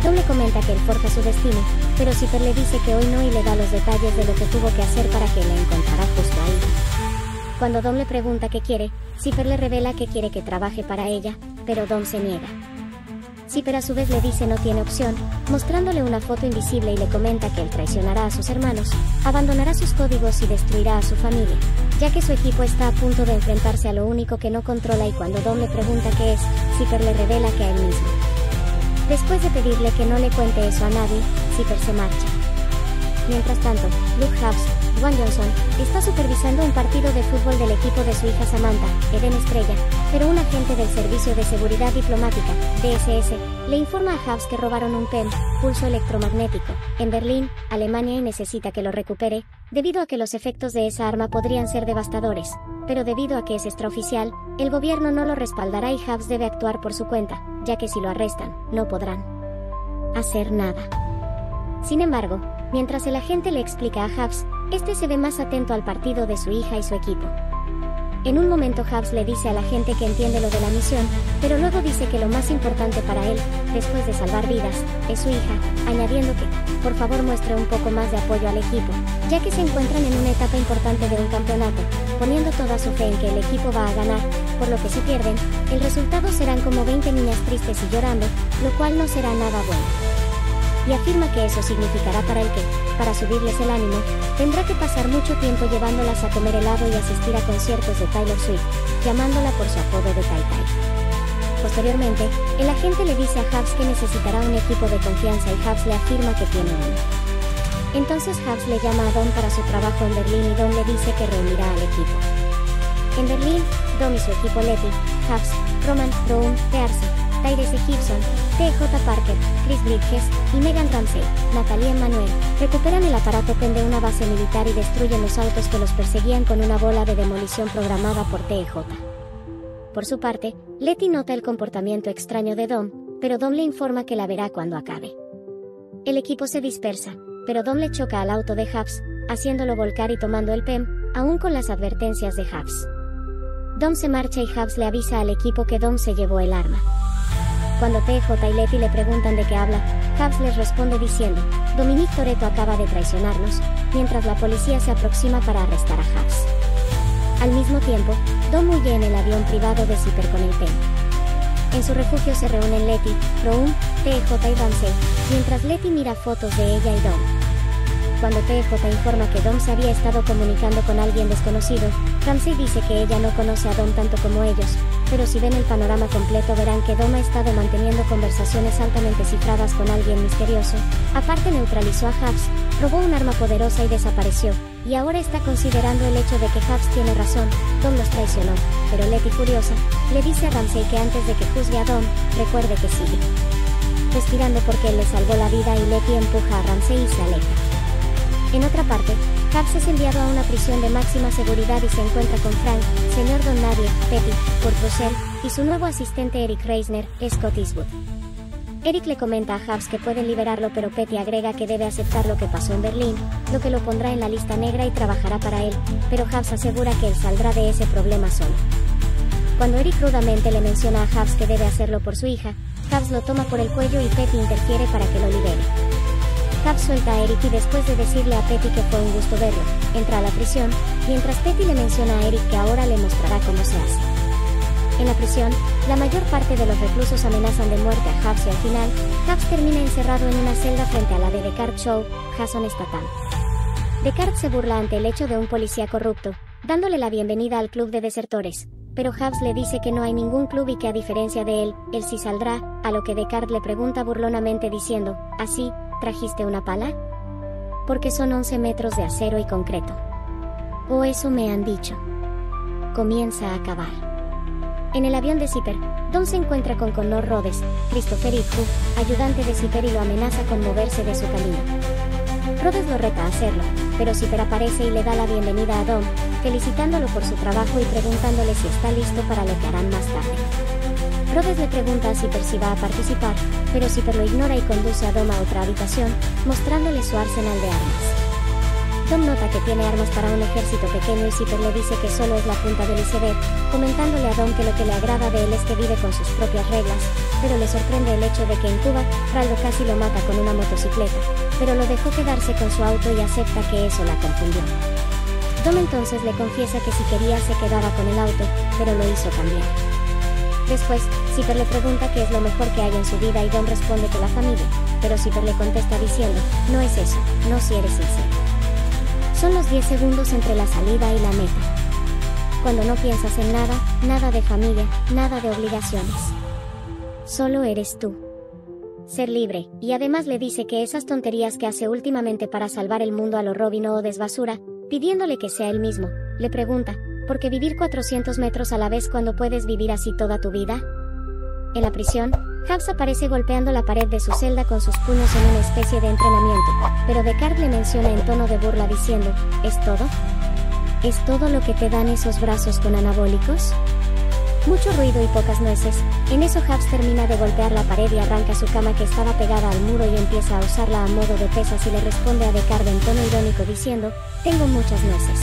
Dom le comenta que él forja su destino, pero Zipper le dice que hoy no y le da los detalles de lo que tuvo que hacer para que la encontrara justo ahí. Cuando Dom le pregunta qué quiere, Zipper le revela que quiere que trabaje para ella, pero Dom se niega. Zipper a su vez le dice no tiene opción, mostrándole una foto invisible y le comenta que él traicionará a sus hermanos, abandonará sus códigos y destruirá a su familia, ya que su equipo está a punto de enfrentarse a lo único que no controla y cuando Dom le pregunta qué es, Zipper le revela que a él mismo. Después de pedirle que no le cuente eso a nadie, Zipper se marcha. Mientras tanto, Luke Hobbs, Dwayne Johnson, está supervisando un partido de fútbol del equipo de su hija Samantha, Eden Estrella, pero un agente del Servicio de Seguridad Diplomática, DSS, le informa a Hobbs que robaron un PEM, pulso electromagnético, en Berlín, Alemania y necesita que lo recupere, debido a que los efectos de esa arma podrían ser devastadores, pero debido a que es extraoficial, el gobierno no lo respaldará y Hobbs debe actuar por su cuenta, ya que si lo arrestan, no podrán hacer nada. Sin embargo, mientras el agente le explica a Hobbs, este se ve más atento al partido de su hija y su equipo. En un momento Hobbs le dice a la gente que entiende lo de la misión, pero luego dice que lo más importante para él, después de salvar vidas, es su hija, añadiendo que, por favor muestre un poco más de apoyo al equipo, ya que se encuentran en una etapa importante de un campeonato, poniendo toda su fe en que el equipo va a ganar, por lo que si pierden, el resultado serán como 20 niñas tristes y llorando, lo cual no será nada bueno. Y afirma que eso significará para él que, para subirles el ánimo, tendrá que pasar mucho tiempo llevándolas a comer helado y asistir a conciertos de Taylor Swift, llamándola por su apodo de Tai Tai. Posteriormente, el agente le dice a Hobbs que necesitará un equipo de confianza y Hobbs le afirma que tiene uno. Entonces Hobbs le llama a Dom para su trabajo en Berlín y Dom le dice que reunirá al equipo. En Berlín, Dom y su equipo Letty, Hobbs, Roman, Brown, Pearce, Tyrese Gibson, T.J. Parker, Chris Bridges y Megan Ramsey, Natalie Emmanuel, recuperan el aparato PEM de una base militar y destruyen los autos que los perseguían con una bola de demolición programada por T.J. Por su parte, Letty nota el comportamiento extraño de Dom, pero Dom le informa que la verá cuando acabe. El equipo se dispersa, pero Dom le choca al auto de Hobbs, haciéndolo volcar y tomando el PEM, aún con las advertencias de Hobbs. Dom se marcha y Hobbs le avisa al equipo que Dom se llevó el arma. Cuando TJ y Letty le preguntan de qué habla, Hobbs les responde diciendo, Dominic Toretto acaba de traicionarnos, mientras la policía se aproxima para arrestar a Hobbs. Al mismo tiempo, Dom huye en el avión privado de Zipper con el PEM. En su refugio se reúnen Letty, Brown, TJ y Ramsey, mientras Letty mira fotos de ella y Dom. Cuando TJ informa que Dom se había estado comunicando con alguien desconocido, Ramsey dice que ella no conoce a Dom tanto como ellos, pero si ven el panorama completo verán que Dom ha estado manteniendo conversaciones altamente cifradas con alguien misterioso. Aparte neutralizó a Hobbs, robó un arma poderosa y desapareció, y ahora está considerando el hecho de que Hobbs tiene razón, Dom los traicionó, pero Letty furiosa, le dice a Ramsey que antes de que juzgue a Dom, recuerde que sigue respirando porque él le salvó la vida y Letty empuja a Ramsey y se aleja. En otra parte, Hobbs es enviado a una prisión de máxima seguridad y se encuentra con Frank, Señor Don Nadie, Petty, Kurt Russell, y su nuevo asistente Eric Reisner, Scott Eastwood. Eric le comenta a Hobbs que pueden liberarlo pero Petty agrega que debe aceptar lo que pasó en Berlín, lo que lo pondrá en la lista negra y trabajará para él, pero Hobbs asegura que él saldrá de ese problema solo. Cuando Eric rudamente le menciona a Hobbs que debe hacerlo por su hija, Hobbs lo toma por el cuello y Petty interfiere para que lo libere. Hobbs suelta a Eric y después de decirle a Petty que fue un gusto verlo, entra a la prisión, mientras Petty le menciona a Eric que ahora le mostrará cómo se hace. En la prisión, la mayor parte de los reclusos amenazan de muerte a Hobbs y al final, Hobbs termina encerrado en una celda frente a la de Descartes Show, Jason Statham. Descartes se burla ante el hecho de un policía corrupto, dándole la bienvenida al club de desertores, pero Hobbs le dice que no hay ningún club y que a diferencia de él sí saldrá, a lo que Descartes le pregunta burlonamente diciendo, ¿así, trajiste una pala? Porque son 11 metros de acero y concreto. O eso me han dicho. Comienza a cavar. En el avión de Zipper, Dom se encuentra con Connor Rhodes, Christopher Ithu, ayudante de Zipper, y lo amenaza con moverse de su camino. Rhodes lo reta a hacerlo, pero Zipper aparece y le da la bienvenida a Dom, felicitándolo por su trabajo y preguntándole si está listo para lo que harán más tarde. Rhodes le pregunta a Zipper si va a participar, pero Zipper lo ignora y conduce a Dom a otra habitación, mostrándole su arsenal de armas. Dom nota que tiene armas para un ejército pequeño y Zipper le dice que solo es la punta del iceberg, comentándole a Dom que lo que le agrada de él es que vive con sus propias reglas, pero le sorprende el hecho de que en Cuba, Raldo casi lo mata con una motocicleta, pero lo dejó quedarse con su auto y acepta que eso la confundió. Dom entonces le confiesa que si quería se quedaba con el auto, pero lo hizo cambiar. Después, Zipper le pregunta qué es lo mejor que hay en su vida y Dom responde que la familia, pero Zipper le contesta diciendo, no es eso, no si eres sincero. Son los 10 segundos entre la salida y la meta. Cuando no piensas en nada, nada de familia, nada de obligaciones. Solo eres tú. Ser libre, y además le dice que esas tonterías que hace últimamente para salvar el mundo a lo Robin Hood es basura, pidiéndole que sea él mismo. Le pregunta, ¿por qué vivir 400 metros a la vez cuando puedes vivir así toda tu vida? En la prisión, Hawks aparece golpeando la pared de su celda con sus puños en una especie de entrenamiento, pero Descartes le menciona en tono de burla diciendo, ¿es todo? ¿Es todo lo que te dan esos brazos con anabólicos? Mucho ruido y pocas nueces. En eso Hawks termina de golpear la pared y arranca su cama que estaba pegada al muro y empieza a usarla a modo de pesas y le responde a Descartes en tono irónico diciendo, tengo muchas nueces.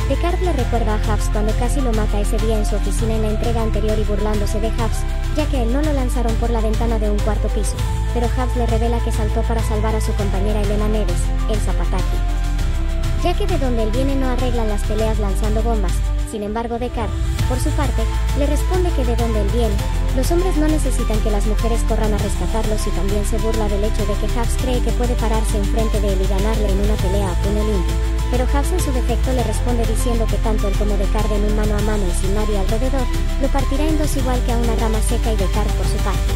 Descartes le recuerda a Hawks cuando casi lo mata ese día en su oficina en la entrega anterior y burlándose de Hawks, ya que a él no lo lanzaron por la ventana de un cuarto piso, pero Hawks le revela que saltó para salvar a su compañera Elena Neves, el Zapataki. Ya que de donde él viene no arreglan las peleas lanzando bombas, sin embargo Descartes, por su parte, le responde que de donde él viene, los hombres no necesitan que las mujeres corran a rescatarlos y también se burla del hecho de que Hawks cree que puede pararse enfrente de él y ganarle en una pelea a puño limpio. Pero Hawks en su defecto le responde diciendo que tanto él como Descartes en un mano a mano y sin nadie alrededor, lo partirá en dos igual que a una rama seca y Descartes por su parte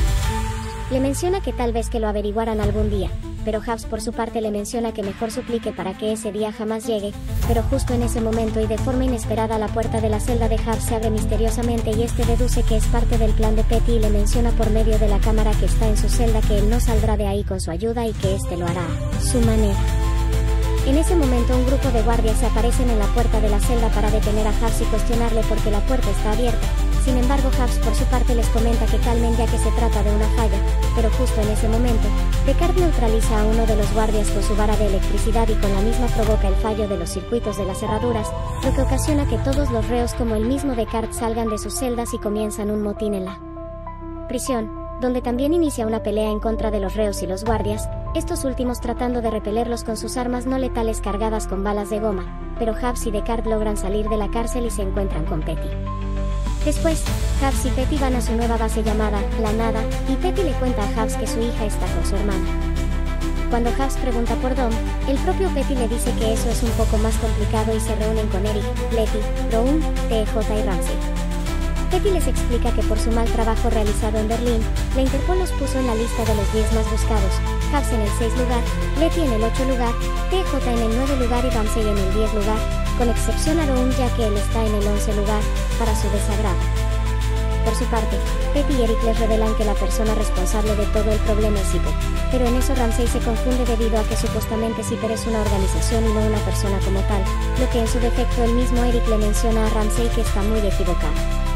le menciona que tal vez que lo averiguaran algún día, pero Hawks por su parte le menciona que mejor suplique para que ese día jamás llegue, pero justo en ese momento y de forma inesperada la puerta de la celda de Hawks se abre misteriosamente y este deduce que es parte del plan de Petty y le menciona por medio de la cámara que está en su celda que él no saldrá de ahí con su ayuda y que este lo hará a su manera. En ese momento un grupo de guardias se aparecen en la puerta de la celda para detener a Hawks y cuestionarle porque la puerta está abierta. Sin embargo, Hawks por su parte les comenta que calmen ya que se trata de una falla, pero justo en ese momento, Descartes neutraliza a uno de los guardias con su vara de electricidad y con la misma provoca el fallo de los circuitos de las cerraduras, lo que ocasiona que todos los reos como el mismo Descartes salgan de sus celdas y comienzan un motín en la prisión, donde también inicia una pelea en contra de los reos y los guardias, estos últimos tratando de repelerlos con sus armas no letales cargadas con balas de goma, pero Hawks y Descartes logran salir de la cárcel y se encuentran con Petty. Después, Hawks y Petty van a su nueva base llamada La Nada, y Petty le cuenta a Hawks que su hija está con su hermana. Cuando Hawks pregunta por Dom, el propio Petty le dice que eso es un poco más complicado y se reúnen con Eric, Letty, Brown, TJ y Ramsey. Petty les explica que por su mal trabajo realizado en Berlín, la Interpol los puso en la lista de los 10 más buscados, Hawks en el 6 lugar, Letty en el 8 lugar, TJ en el 9 lugar y Ramsey en el 10 lugar, con excepción a Brown ya que él está en el 11 lugar, para su desagrado. Por su parte, Petty y Eric les revelan que la persona responsable de todo el problema es Zipper, pero en eso Ramsey se confunde debido a que supuestamente Zipper es una organización y no una persona como tal, lo que en su defecto el mismo Eric le menciona a Ramsey que está muy equivocado.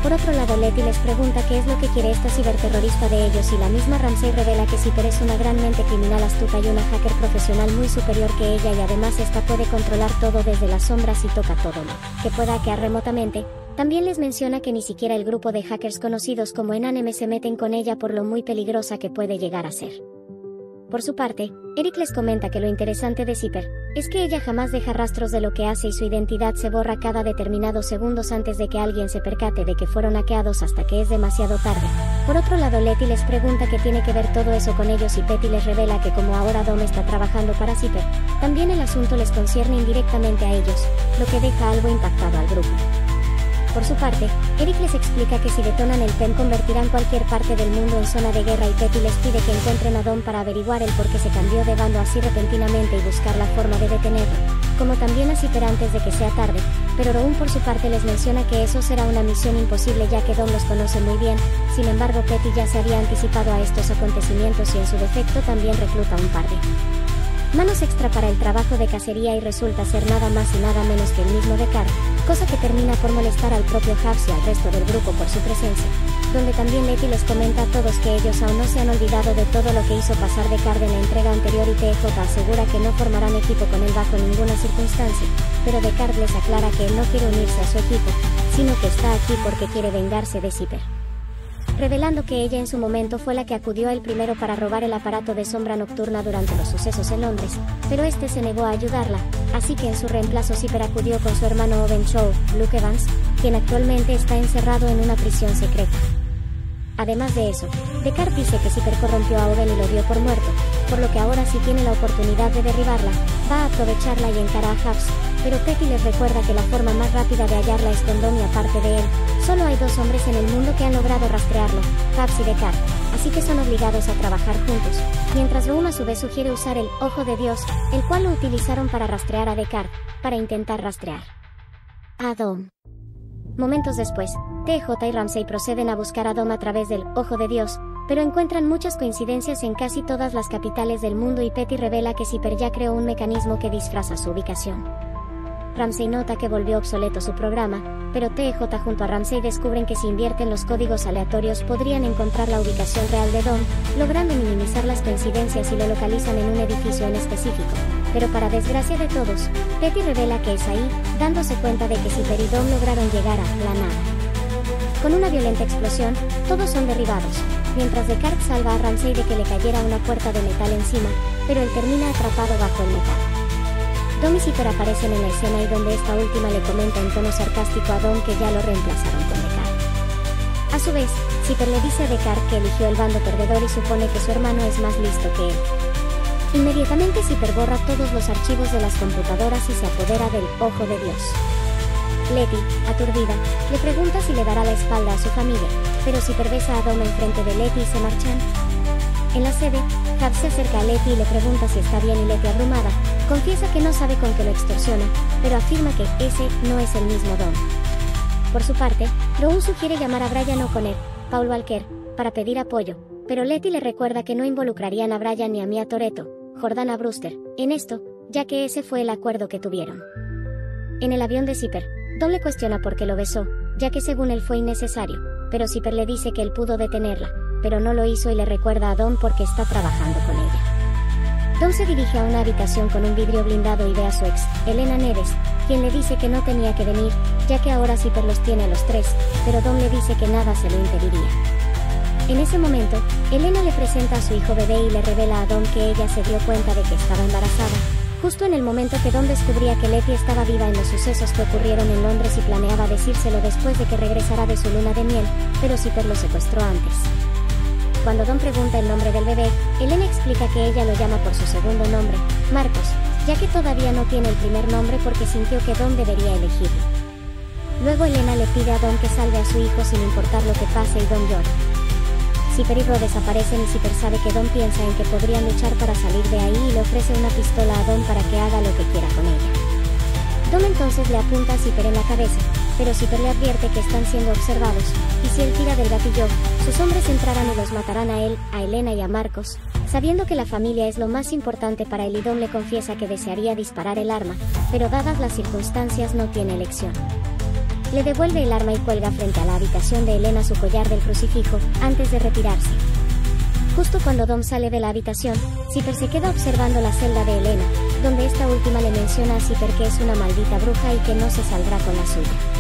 Por otro lado, Letty les pregunta qué es lo que quiere esta ciberterrorista de ellos y la misma Ramsey revela que Zipper es una gran mente criminal astuta y una hacker profesional muy superior que ella y además esta puede controlar todo desde las sombras y toca todo lo que pueda hackear remotamente. También les menciona que ni siquiera el grupo de hackers conocidos como Enaneme se meten con ella por lo muy peligrosa que puede llegar a ser. Por su parte, Eric les comenta que lo interesante de Zipper es que ella jamás deja rastros de lo que hace y su identidad se borra cada determinados segundos antes de que alguien se percate de que fueron hackeados hasta que es demasiado tarde. Por otro lado, Letty les pregunta qué tiene que ver todo eso con ellos y Petty les revela que como ahora Dom está trabajando para Zipper, también el asunto les concierne indirectamente a ellos, lo que deja algo impactado al grupo. Por su parte, Eric les explica que si detonan el PEM convertirán cualquier parte del mundo en zona de guerra y Petty les pide que encuentren a Dom para averiguar el por qué se cambió de bando así repentinamente y buscar la forma de detenerlo, como también a Zipper antes de que sea tarde, pero Rowan por su parte les menciona que eso será una misión imposible ya que Dom los conoce muy bien. Sin embargo, Petty ya se había anticipado a estos acontecimientos y en su defecto también recluta un par de manos extra para el trabajo de cacería y resulta ser nada más y nada menos que el mismo Deckard, cosa que termina por molestar al propio Hux y al resto del grupo por su presencia, donde también Letty les comenta a todos que ellos aún no se han olvidado de todo lo que hizo pasar Deckard en la entrega anterior y TJ asegura que no formarán equipo con él bajo ninguna circunstancia, pero Deckard les aclara que él no quiere unirse a su equipo, sino que está aquí porque quiere vengarse de Zipper, revelando que ella en su momento fue la que acudió a él primero para robar el aparato de sombra nocturna durante los sucesos en Londres, pero este se negó a ayudarla, así que en su reemplazo Zipper acudió con su hermano Owen Shaw, Luke Evans, quien actualmente está encerrado en una prisión secreta. Además de eso, Deckard dice que Zipper corrompió a Owen y lo dio por muerto, por lo que ahora si tiene la oportunidad de derribarla, va a aprovecharla y encara a Hux, pero Petty les recuerda que la forma más rápida de hallarla es con Dom y aparte de él, solo hay dos hombres en el mundo que han logrado rastrearlo, Hux y Deckard, así que son obligados a trabajar juntos, mientras Rowan a su vez sugiere usar el Ojo de Dios, el cual lo utilizaron para rastrear a Deckard, para intentar rastrear a Dom. Momentos después, TJ y Ramsey proceden a buscar a Dom a través del Ojo de Dios, pero encuentran muchas coincidencias en casi todas las capitales del mundo y Petty revela que Zipper ya creó un mecanismo que disfraza su ubicación. Ramsey nota que volvió obsoleto su programa, pero TJ junto a Ramsey descubren que si invierten los códigos aleatorios podrían encontrar la ubicación real de Dom, logrando minimizar las coincidencias y lo localizan en un edificio en específico. Pero para desgracia de todos, Petty revela que es ahí, dándose cuenta de que Zipper y Dom lograron llegar a la nada. Con una violenta explosión, todos son derribados, mientras Deckard salva a Ramsey de que le cayera una puerta de metal encima, pero él termina atrapado bajo el metal. Dom y Zipper aparecen en la escena y donde esta última le comenta en tono sarcástico a Dom que ya lo reemplazaron con Deckard. A su vez, Zipper le dice a Deckard que eligió el bando perdedor y supone que su hermano es más listo que él. Inmediatamente Zipper borra todos los archivos de las computadoras y se apodera del Ojo de Dios. Letty, aturdida, le pregunta si le dará la espalda a su familia, pero Zipper besa a Dom enfrente de Letty y se marchan. En la sede, Hux se acerca a Letty y le pregunta si está bien y Letty abrumada, confiesa que no sabe con qué lo extorsiona, pero afirma que ese no es el mismo Dom. Por su parte, Rowan sugiere llamar a Brian O'Connor, Paul Walker, para pedir apoyo, pero Letty le recuerda que no involucrarían a Brian ni a Mia Toretto, Jordana Brewster, en esto, ya que ese fue el acuerdo que tuvieron. En el avión de Zipper, Dom le cuestiona por qué lo besó, ya que según él fue innecesario, pero Zipper le dice que él pudo detenerla, pero no lo hizo y le recuerda a Dom porque está trabajando con ella. Dom se dirige a una habitación con un vidrio blindado y ve a su ex, Elena Neves, quien le dice que no tenía que venir, ya que ahora Zipper los tiene a los tres, pero Dom le dice que nada se lo impediría. En ese momento, Elena le presenta a su hijo bebé y le revela a Dom que ella se dio cuenta de que estaba embarazada, justo en el momento que Dom descubría que Letty estaba viva en los sucesos que ocurrieron en Londres y planeaba decírselo después de que regresara de su luna de miel, pero Zipper lo secuestró antes. Cuando Dom pregunta el nombre del bebé, Elena explica que ella lo llama por su segundo nombre, Marcos, ya que todavía no tiene el primer nombre porque sintió que Dom debería elegirlo. Luego Elena le pide a Dom que salve a su hijo sin importar lo que pase y Dom llora. Zipper y Ro desaparecen y Zipper sabe que Dom piensa en que podrían luchar para salir de ahí y le ofrece una pistola a Dom para que haga lo que quiera con ella. Dom entonces le apunta a Zipper en la cabeza, pero Zipper le advierte que están siendo observados, y si él tira del gatillo, sus hombres entrarán y los matarán a él, a Elena y a Marcos, sabiendo que la familia es lo más importante para él y Dom le confiesa que desearía disparar el arma, pero dadas las circunstancias no tiene elección. Le devuelve el arma y cuelga frente a la habitación de Elena su collar del crucifijo, antes de retirarse. Justo cuando Dom sale de la habitación, Zipper se queda observando la celda de Elena, donde esta última le menciona a Zipper que es una maldita bruja y que no se saldrá con la suya.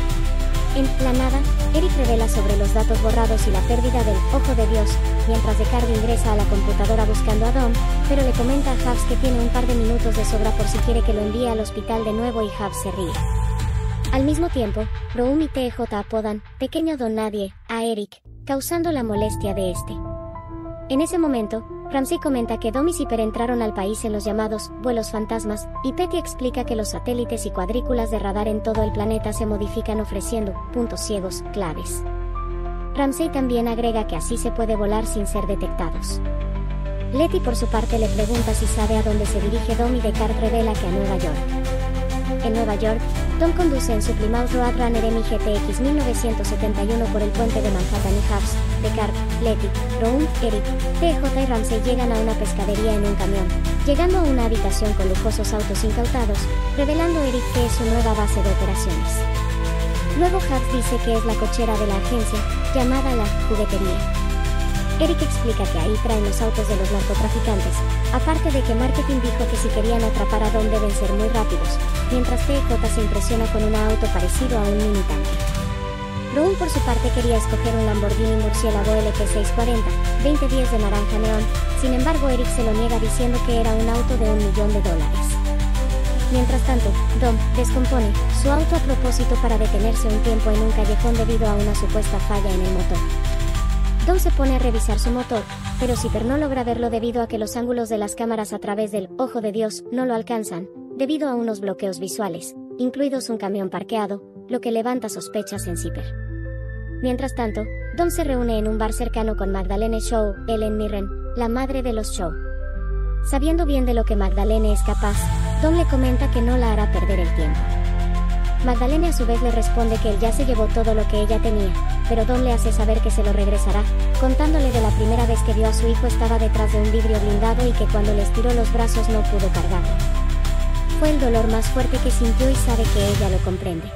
En la nada, Eric revela sobre los datos borrados y la pérdida del Ojo de Dios, mientras Deckard ingresa a la computadora buscando a Dom, pero le comenta a Hux que tiene un par de minutos de sobra por si quiere que lo envíe al hospital de nuevo y Hux se ríe. Al mismo tiempo, Rowan y TJ apodan Pequeño Don Nadie a Eric, causando la molestia de este. En ese momento, Ramsey comenta que Dom y Zipper entraron al país en los llamados vuelos fantasmas, y Petty explica que los satélites y cuadrículas de radar en todo el planeta se modifican ofreciendo puntos ciegos claves. Ramsey también agrega que así se puede volar sin ser detectados. Letty por su parte le pregunta si sabe a dónde se dirige Dom y Descartes revela que a Nueva York. En Nueva York, Dom conduce en su Plymouth Roadrunner MGTX 1971 por el puente de Manhattan y Hubs. Descartes, Letty, Brown, Eric, TJ y Ramsey llegan a una pescadería en un camión, llegando a una habitación con lujosos autos incautados, revelando Eric que es su nueva base de operaciones. Luego Hubs dice que es la cochera de la agencia, llamada la juguetería. Eric explica que ahí traen los autos de los narcotraficantes, aparte de que Marketing dijo que si querían atrapar a Dom deben ser muy rápidos, mientras TJ se impresiona con un auto parecido a un mini tanque. Brown por su parte quería escoger un Lamborghini Murciélago LP640, 2010 de naranja neón, sin embargo Eric se lo niega diciendo que era un auto de $1 millón. Mientras tanto, Dom descompone su auto a propósito para detenerse un tiempo en un callejón debido a una supuesta falla en el motor. Dom se pone a revisar su motor, pero Zipper no logra verlo debido a que los ángulos de las cámaras a través del ojo de Dios no lo alcanzan, debido a unos bloqueos visuales, incluidos un camión parqueado, lo que levanta sospechas en Zipper. Mientras tanto, Dom se reúne en un bar cercano con Magdalene Shaw, Ellen Mirren, la madre de los Shaw. Sabiendo bien de lo que Magdalene es capaz, Dom le comenta que no la hará perder el tiempo. Magdalene a su vez le responde que él ya se llevó todo lo que ella tenía, pero Dom le hace saber que se lo regresará, contándole de la primera vez que vio a su hijo estaba detrás de un vidrio blindado y que cuando le estiró los brazos no pudo cargarlo. Fue el dolor más fuerte que sintió y sabe que ella lo comprende.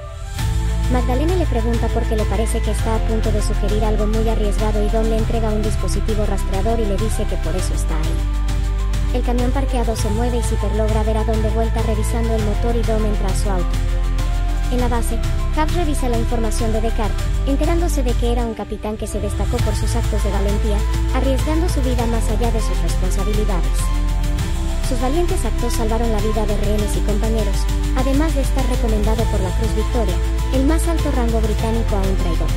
Magdalene le pregunta por qué le parece que está a punto de sugerir algo muy arriesgado y Dom le entrega un dispositivo rastreador y le dice que por eso está ahí. El camión parqueado se mueve y Zipper logra ver a Dom de vuelta revisando el motor y Dom entra a su auto. En la base, Hubs revisa la información de Descartes, enterándose de que era un capitán que se destacó por sus actos de valentía, arriesgando su vida más allá de sus responsabilidades. Sus valientes actos salvaron la vida de rehenes y compañeros, además de estar recomendado por la Cruz Victoria, el más alto rango británico a un traidor.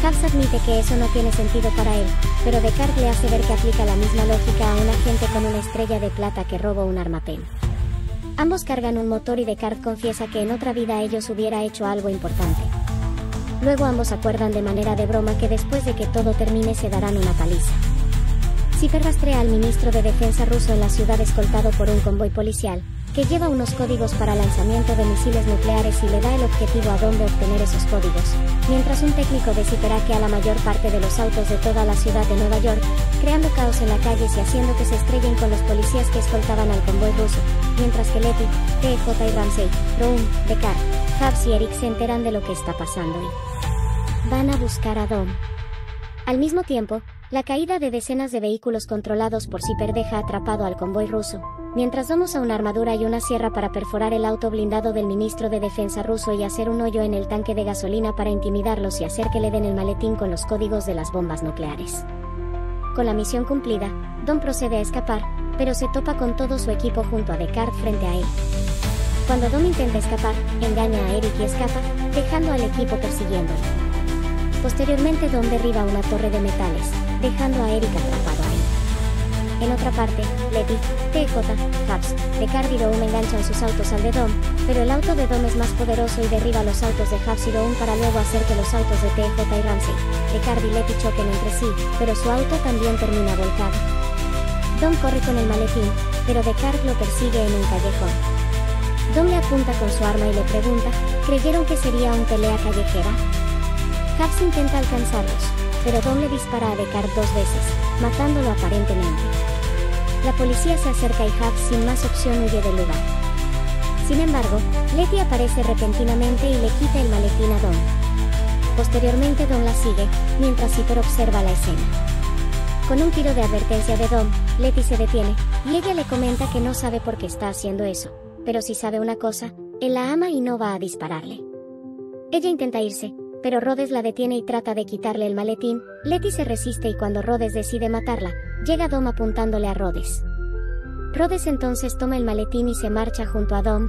Hubs admite que eso no tiene sentido para él, pero Descartes le hace ver que aplica la misma lógica a un agente con una estrella de plata que roba un armapén. Ambos cargan un motor y Descartes confiesa que en otra vida ellos hubiera hecho algo importante. Luego ambos acuerdan de manera de broma que después de que todo termine se darán una paliza. Zipper rastrea al ministro de Defensa ruso en la ciudad escoltado por un convoy policial, que lleva unos códigos para lanzamiento de misiles nucleares y le da el objetivo a dónde obtener esos códigos, mientras un técnico de Zipper hackea la mayor parte de los autos de toda la ciudad de Nueva York, creando caos en las calles y haciendo que se estrellen con los policías que escoltaban al convoy ruso, mientras que Letty, TJ y Ramsey, Brown, Descartes, Hubs y Eric se enteran de lo que está pasando y van a buscar a Dom. Al mismo tiempo, la caída de decenas de vehículos controlados por Zipper deja atrapado al convoy ruso, mientras Dom usa una armadura y una sierra para perforar el auto blindado del ministro de Defensa ruso y hacer un hoyo en el tanque de gasolina para intimidarlos y hacer que le den el maletín con los códigos de las bombas nucleares. Con la misión cumplida, Dom procede a escapar, pero se topa con todo su equipo junto a Descartes frente a él. Cuando Dom intenta escapar, engaña a Eric y escapa, dejando al equipo persiguiéndolo. Posteriormente Dom derriba una torre de metales, dejando a Eric atrapado ahí. En otra parte, Letty, TJ, Hubs, Descartes y Brown enganchan sus autos al de Dom, pero el auto de Dom es más poderoso y derriba los autos de Hubs y Brown para luego hacer que los autos de TJ y Ramsey, Descartes y Letty choquen entre sí, pero su auto también termina volcado. Dom corre con el maletín, pero Descartes lo persigue en un callejón. Dom le apunta con su arma y le pregunta, ¿creyeron que sería una pelea callejera? Hubs intenta alcanzarlos, pero Dom le dispara a Descartes 2 veces, matándolo aparentemente. La policía se acerca y Hubs sin más opción huye del lugar. Sin embargo, Letty aparece repentinamente y le quita el maletín a Dom. Posteriormente Dom la sigue, mientras Zipper observa la escena. Con un tiro de advertencia de Dom, Letty se detiene, y ella le comenta que no sabe por qué está haciendo eso, pero si sabe una cosa, él la ama y no va a dispararle. Ella intenta irse, pero Rhodes la detiene y trata de quitarle el maletín. Letty se resiste y cuando Rhodes decide matarla, llega Dom apuntándole a Rhodes. Rhodes entonces toma el maletín y se marcha junto a Dom.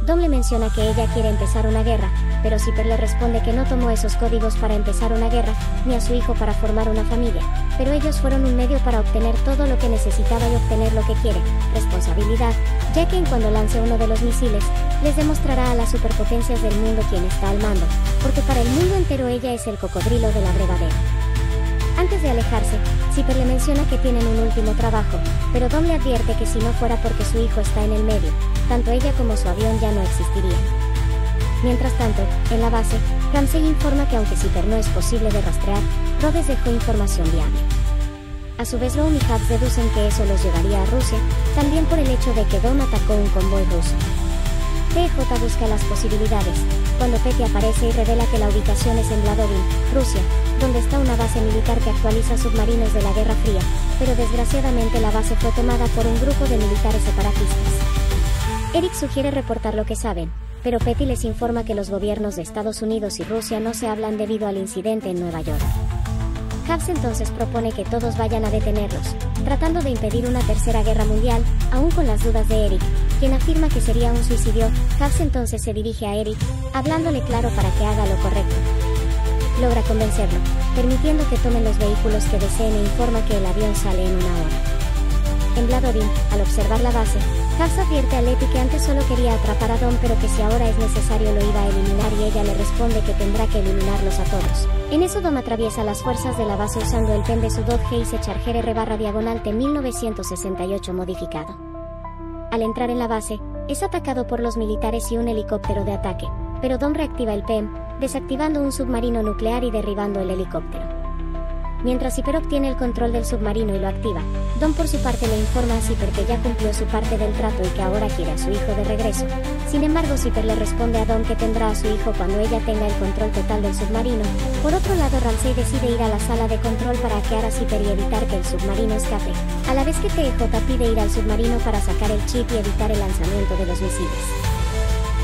Dom le menciona que ella quiere empezar una guerra, pero Zipper le responde que no tomó esos códigos para empezar una guerra, ni a su hijo para formar una familia, pero ellos fueron un medio para obtener todo lo que necesitaba y obtener lo que quiere, responsabilidad, ya que en cuando lance uno de los misiles, les demostrará a las superpotencias del mundo quién está al mando, porque para el mundo entero ella es el cocodrilo del abrevadero. Antes de alejarse, Zipper le menciona que tienen un último trabajo, pero Dom le advierte que si no fuera porque su hijo está en el medio, tanto ella como su avión ya no existirían. Mientras tanto, en la base, Ramsey informa que aunque Zipper no es posible de rastrear, Rhodes dejó información viable. A su vez Rome y Hux deducen que eso los llevaría a Rusia, también por el hecho de que Dom atacó un convoy ruso. TJ busca las posibilidades, cuando Petty aparece y revela que la ubicación es en Vladovin, Rusia, donde está una base militar que actualiza submarinos de la Guerra Fría, pero desgraciadamente la base fue tomada por un grupo de militares separatistas. Eric sugiere reportar lo que saben, pero Petty les informa que los gobiernos de Estados Unidos y Rusia no se hablan debido al incidente en Nueva York. Hux entonces propone que todos vayan a detenerlos, tratando de impedir una tercera guerra mundial, aún con las dudas de Eric, quien afirma que sería un suicidio. Hux entonces se dirige a Eric, hablándole claro para que haga lo correcto. Logra convencerlo, permitiendo que tomen los vehículos que deseen e informa que el avión sale en una hora. En Vladovin, al observar la base, Hux advierte a Letty que antes solo quería atrapar a Dom, pero que si ahora es necesario lo iba a eliminar, y ella le responde que tendrá que eliminarlos a todos. En eso Dom atraviesa las fuerzas de la base usando el pen de su Dodge y Charger R/T 1968 modificado. Al entrar en la base, es atacado por los militares y un helicóptero de ataque, pero Dom reactiva el PEM, desactivando un submarino nuclear y derribando el helicóptero. Mientras Zipper obtiene el control del submarino y lo activa, Dom por su parte le informa a Zipper que ya cumplió su parte del trato y que ahora quiere a su hijo de regreso. Sin embargo, Zipper le responde a Dom que tendrá a su hijo cuando ella tenga el control total del submarino. Por otro lado, Ramsey decide ir a la sala de control para hackear a Zipper y evitar que el submarino escape, a la vez que TJ pide ir al submarino para sacar el chip y evitar el lanzamiento de los misiles.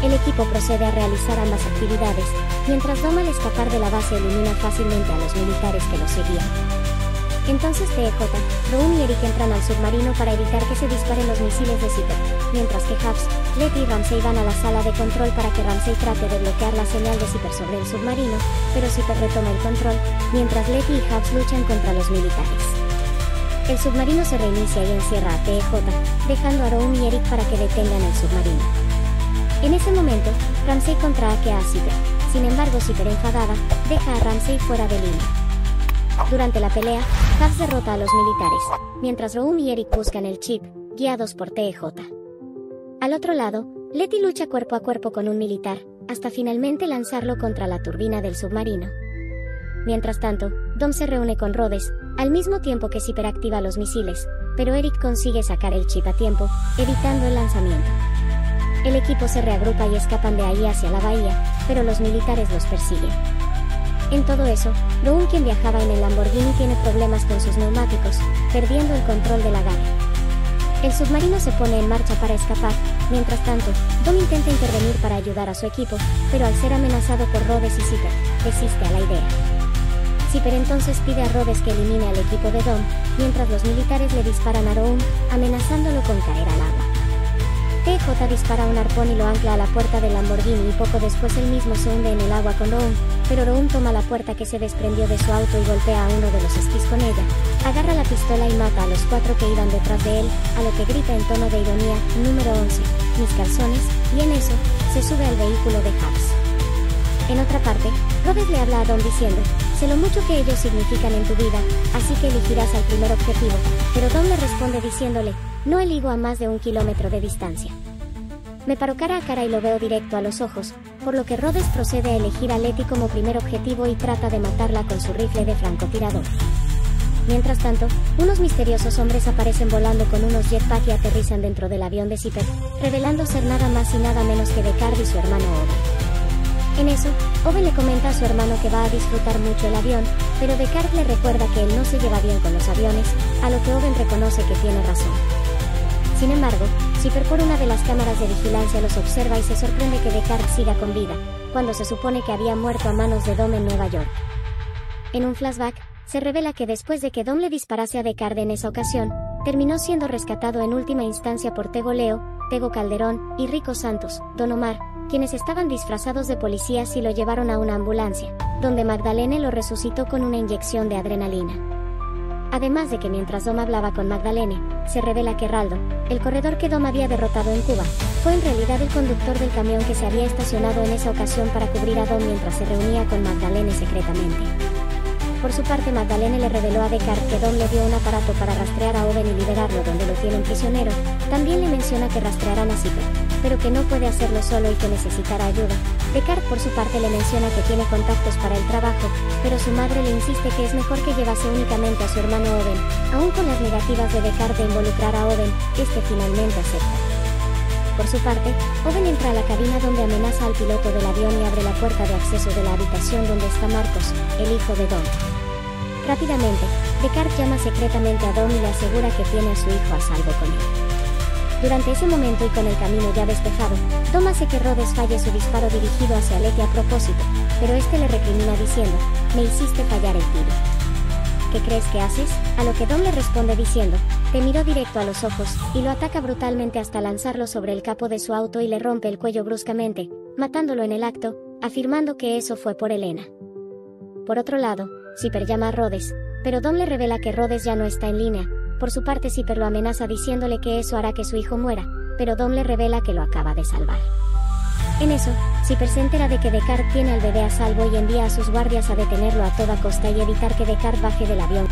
El equipo procede a realizar ambas actividades, mientras Dom al escapar de la base elimina fácilmente a los militares que lo seguían. Entonces TJ, Rome y Eric entran al submarino para evitar que se disparen los misiles de Zipper, mientras que Hux, Letty y Ramsey van a la sala de control para que Ramsey trate de bloquear la señal de Zipper sobre el submarino, pero Zipper retoma el control, mientras Letty y Hux luchan contra los militares. El submarino se reinicia y encierra a TJ, dejando a Rome y Eric para que detengan el submarino. En ese momento, Ramsey contrahackea a Zipper. Sin embargo, Zipper enfadada, deja a Ramsey fuera de línea. Durante la pelea, Hux derrota a los militares, mientras Rome y Eric buscan el chip, guiados por TJ. Al otro lado, Letty lucha cuerpo a cuerpo con un militar, hasta finalmente lanzarlo contra la turbina del submarino. Mientras tanto, Dom se reúne con Rhodes, al mismo tiempo que Zipper activa los misiles, pero Eric consigue sacar el chip a tiempo, evitando el lanzamiento. El equipo se reagrupa y escapan de ahí hacia la bahía, pero los militares los persiguen. En todo eso, Rome, quien viajaba en el Lamborghini, tiene problemas con sus neumáticos, perdiendo el control de la gare. El submarino se pone en marcha para escapar. Mientras tanto, Dom intenta intervenir para ayudar a su equipo, pero al ser amenazado por Rhodes y Zipper, desiste a la idea. Zipper entonces pide a Rhodes que elimine al equipo de Dom, mientras los militares le disparan a Rome, amenazándolo con caer al agua. TJ dispara un arpón y lo ancla a la puerta del Lamborghini, y poco después él mismo se hunde en el agua con Rome, pero Rome toma la puerta que se desprendió de su auto y golpea a uno de los esquís con ella, agarra la pistola y mata a los 4 que iban detrás de él, a lo que grita en tono de ironía, número 11, mis calzones, y en eso, se sube al vehículo de Hux. En otra parte, Rhodes le habla a Dom diciendo, sé lo mucho que ellos significan en tu vida, así que elegirás al primer objetivo, pero Dom le responde diciéndole, no elijo a más de 1 kilómetro de distancia. Me paro cara a cara y lo veo directo a los ojos, por lo que Rhodes procede a elegir a Letty como primer objetivo y trata de matarla con su rifle de francotirador. Mientras tanto, unos misteriosos hombres aparecen volando con unos jetpack y aterrizan dentro del avión de Zipper, revelando ser nada más y nada menos que Deckard y su hermano Owen. En eso, Owen le comenta a su hermano que va a disfrutar mucho el avión, pero Deckard le recuerda que él no se lleva bien con los aviones, a lo que Owen reconoce que tiene razón. Sin embargo, Zipper por una de las cámaras de vigilancia los observa y se sorprende que Deckard siga con vida, cuando se supone que había muerto a manos de Dom en Nueva York. En un flashback, se revela que después de que Dom le disparase a Deckard en esa ocasión, terminó siendo rescatado en última instancia por Tego Leo, Tego Calderón y Rico Santos, Don Omar, quienes estaban disfrazados de policías y lo llevaron a una ambulancia, donde Magdalene lo resucitó con una inyección de adrenalina. Además de que mientras Dom hablaba con Magdalene, se revela que Raldo, el corredor que Dom había derrotado en Cuba, fue en realidad el conductor del camión que se había estacionado en esa ocasión para cubrir a Dom mientras se reunía con Magdalene secretamente. Por su parte, Magdalene le reveló a Deckard que Dom le dio un aparato para rastrear a Owen y liberarlo donde lo tienen prisionero. También le menciona que rastrearán a Zipper, pero que no puede hacerlo solo y que necesitará ayuda. Deckard por su parte le menciona que tiene contactos para el trabajo, pero su madre le insiste que es mejor que llevase únicamente a su hermano Owen. Aún con las negativas de Deckard de involucrar a Owen, este finalmente acepta. Por su parte, Owen entra a la cabina donde amenaza al piloto del avión y abre la puerta de acceso de la habitación donde está Marcos, el hijo de Dom. Rápidamente, Deckard llama secretamente a Dom y le asegura que tiene a su hijo a salvo con él. Durante ese momento y con el camino ya despejado, Dom hace que Rhodes falle su disparo dirigido hacia Letty a propósito, pero este le recrimina diciendo: «Me hiciste fallar el tiro». «¿Qué crees que haces?», a lo que Dom le responde diciendo: «Te miró directo a los ojos», y lo ataca brutalmente hasta lanzarlo sobre el capó de su auto y le rompe el cuello bruscamente, matándolo en el acto, afirmando que eso fue por Elena. Por otro lado, Zipper llama a Rhodes, pero Dom le revela que Rhodes ya no está en línea. Por su parte, Zipper lo amenaza diciéndole que eso hará que su hijo muera, pero Dom le revela que lo acaba de salvar. En eso, Zipper se entera de que Deckard tiene al bebé a salvo y envía a sus guardias a detenerlo a toda costa y evitar que Deckard baje del avión.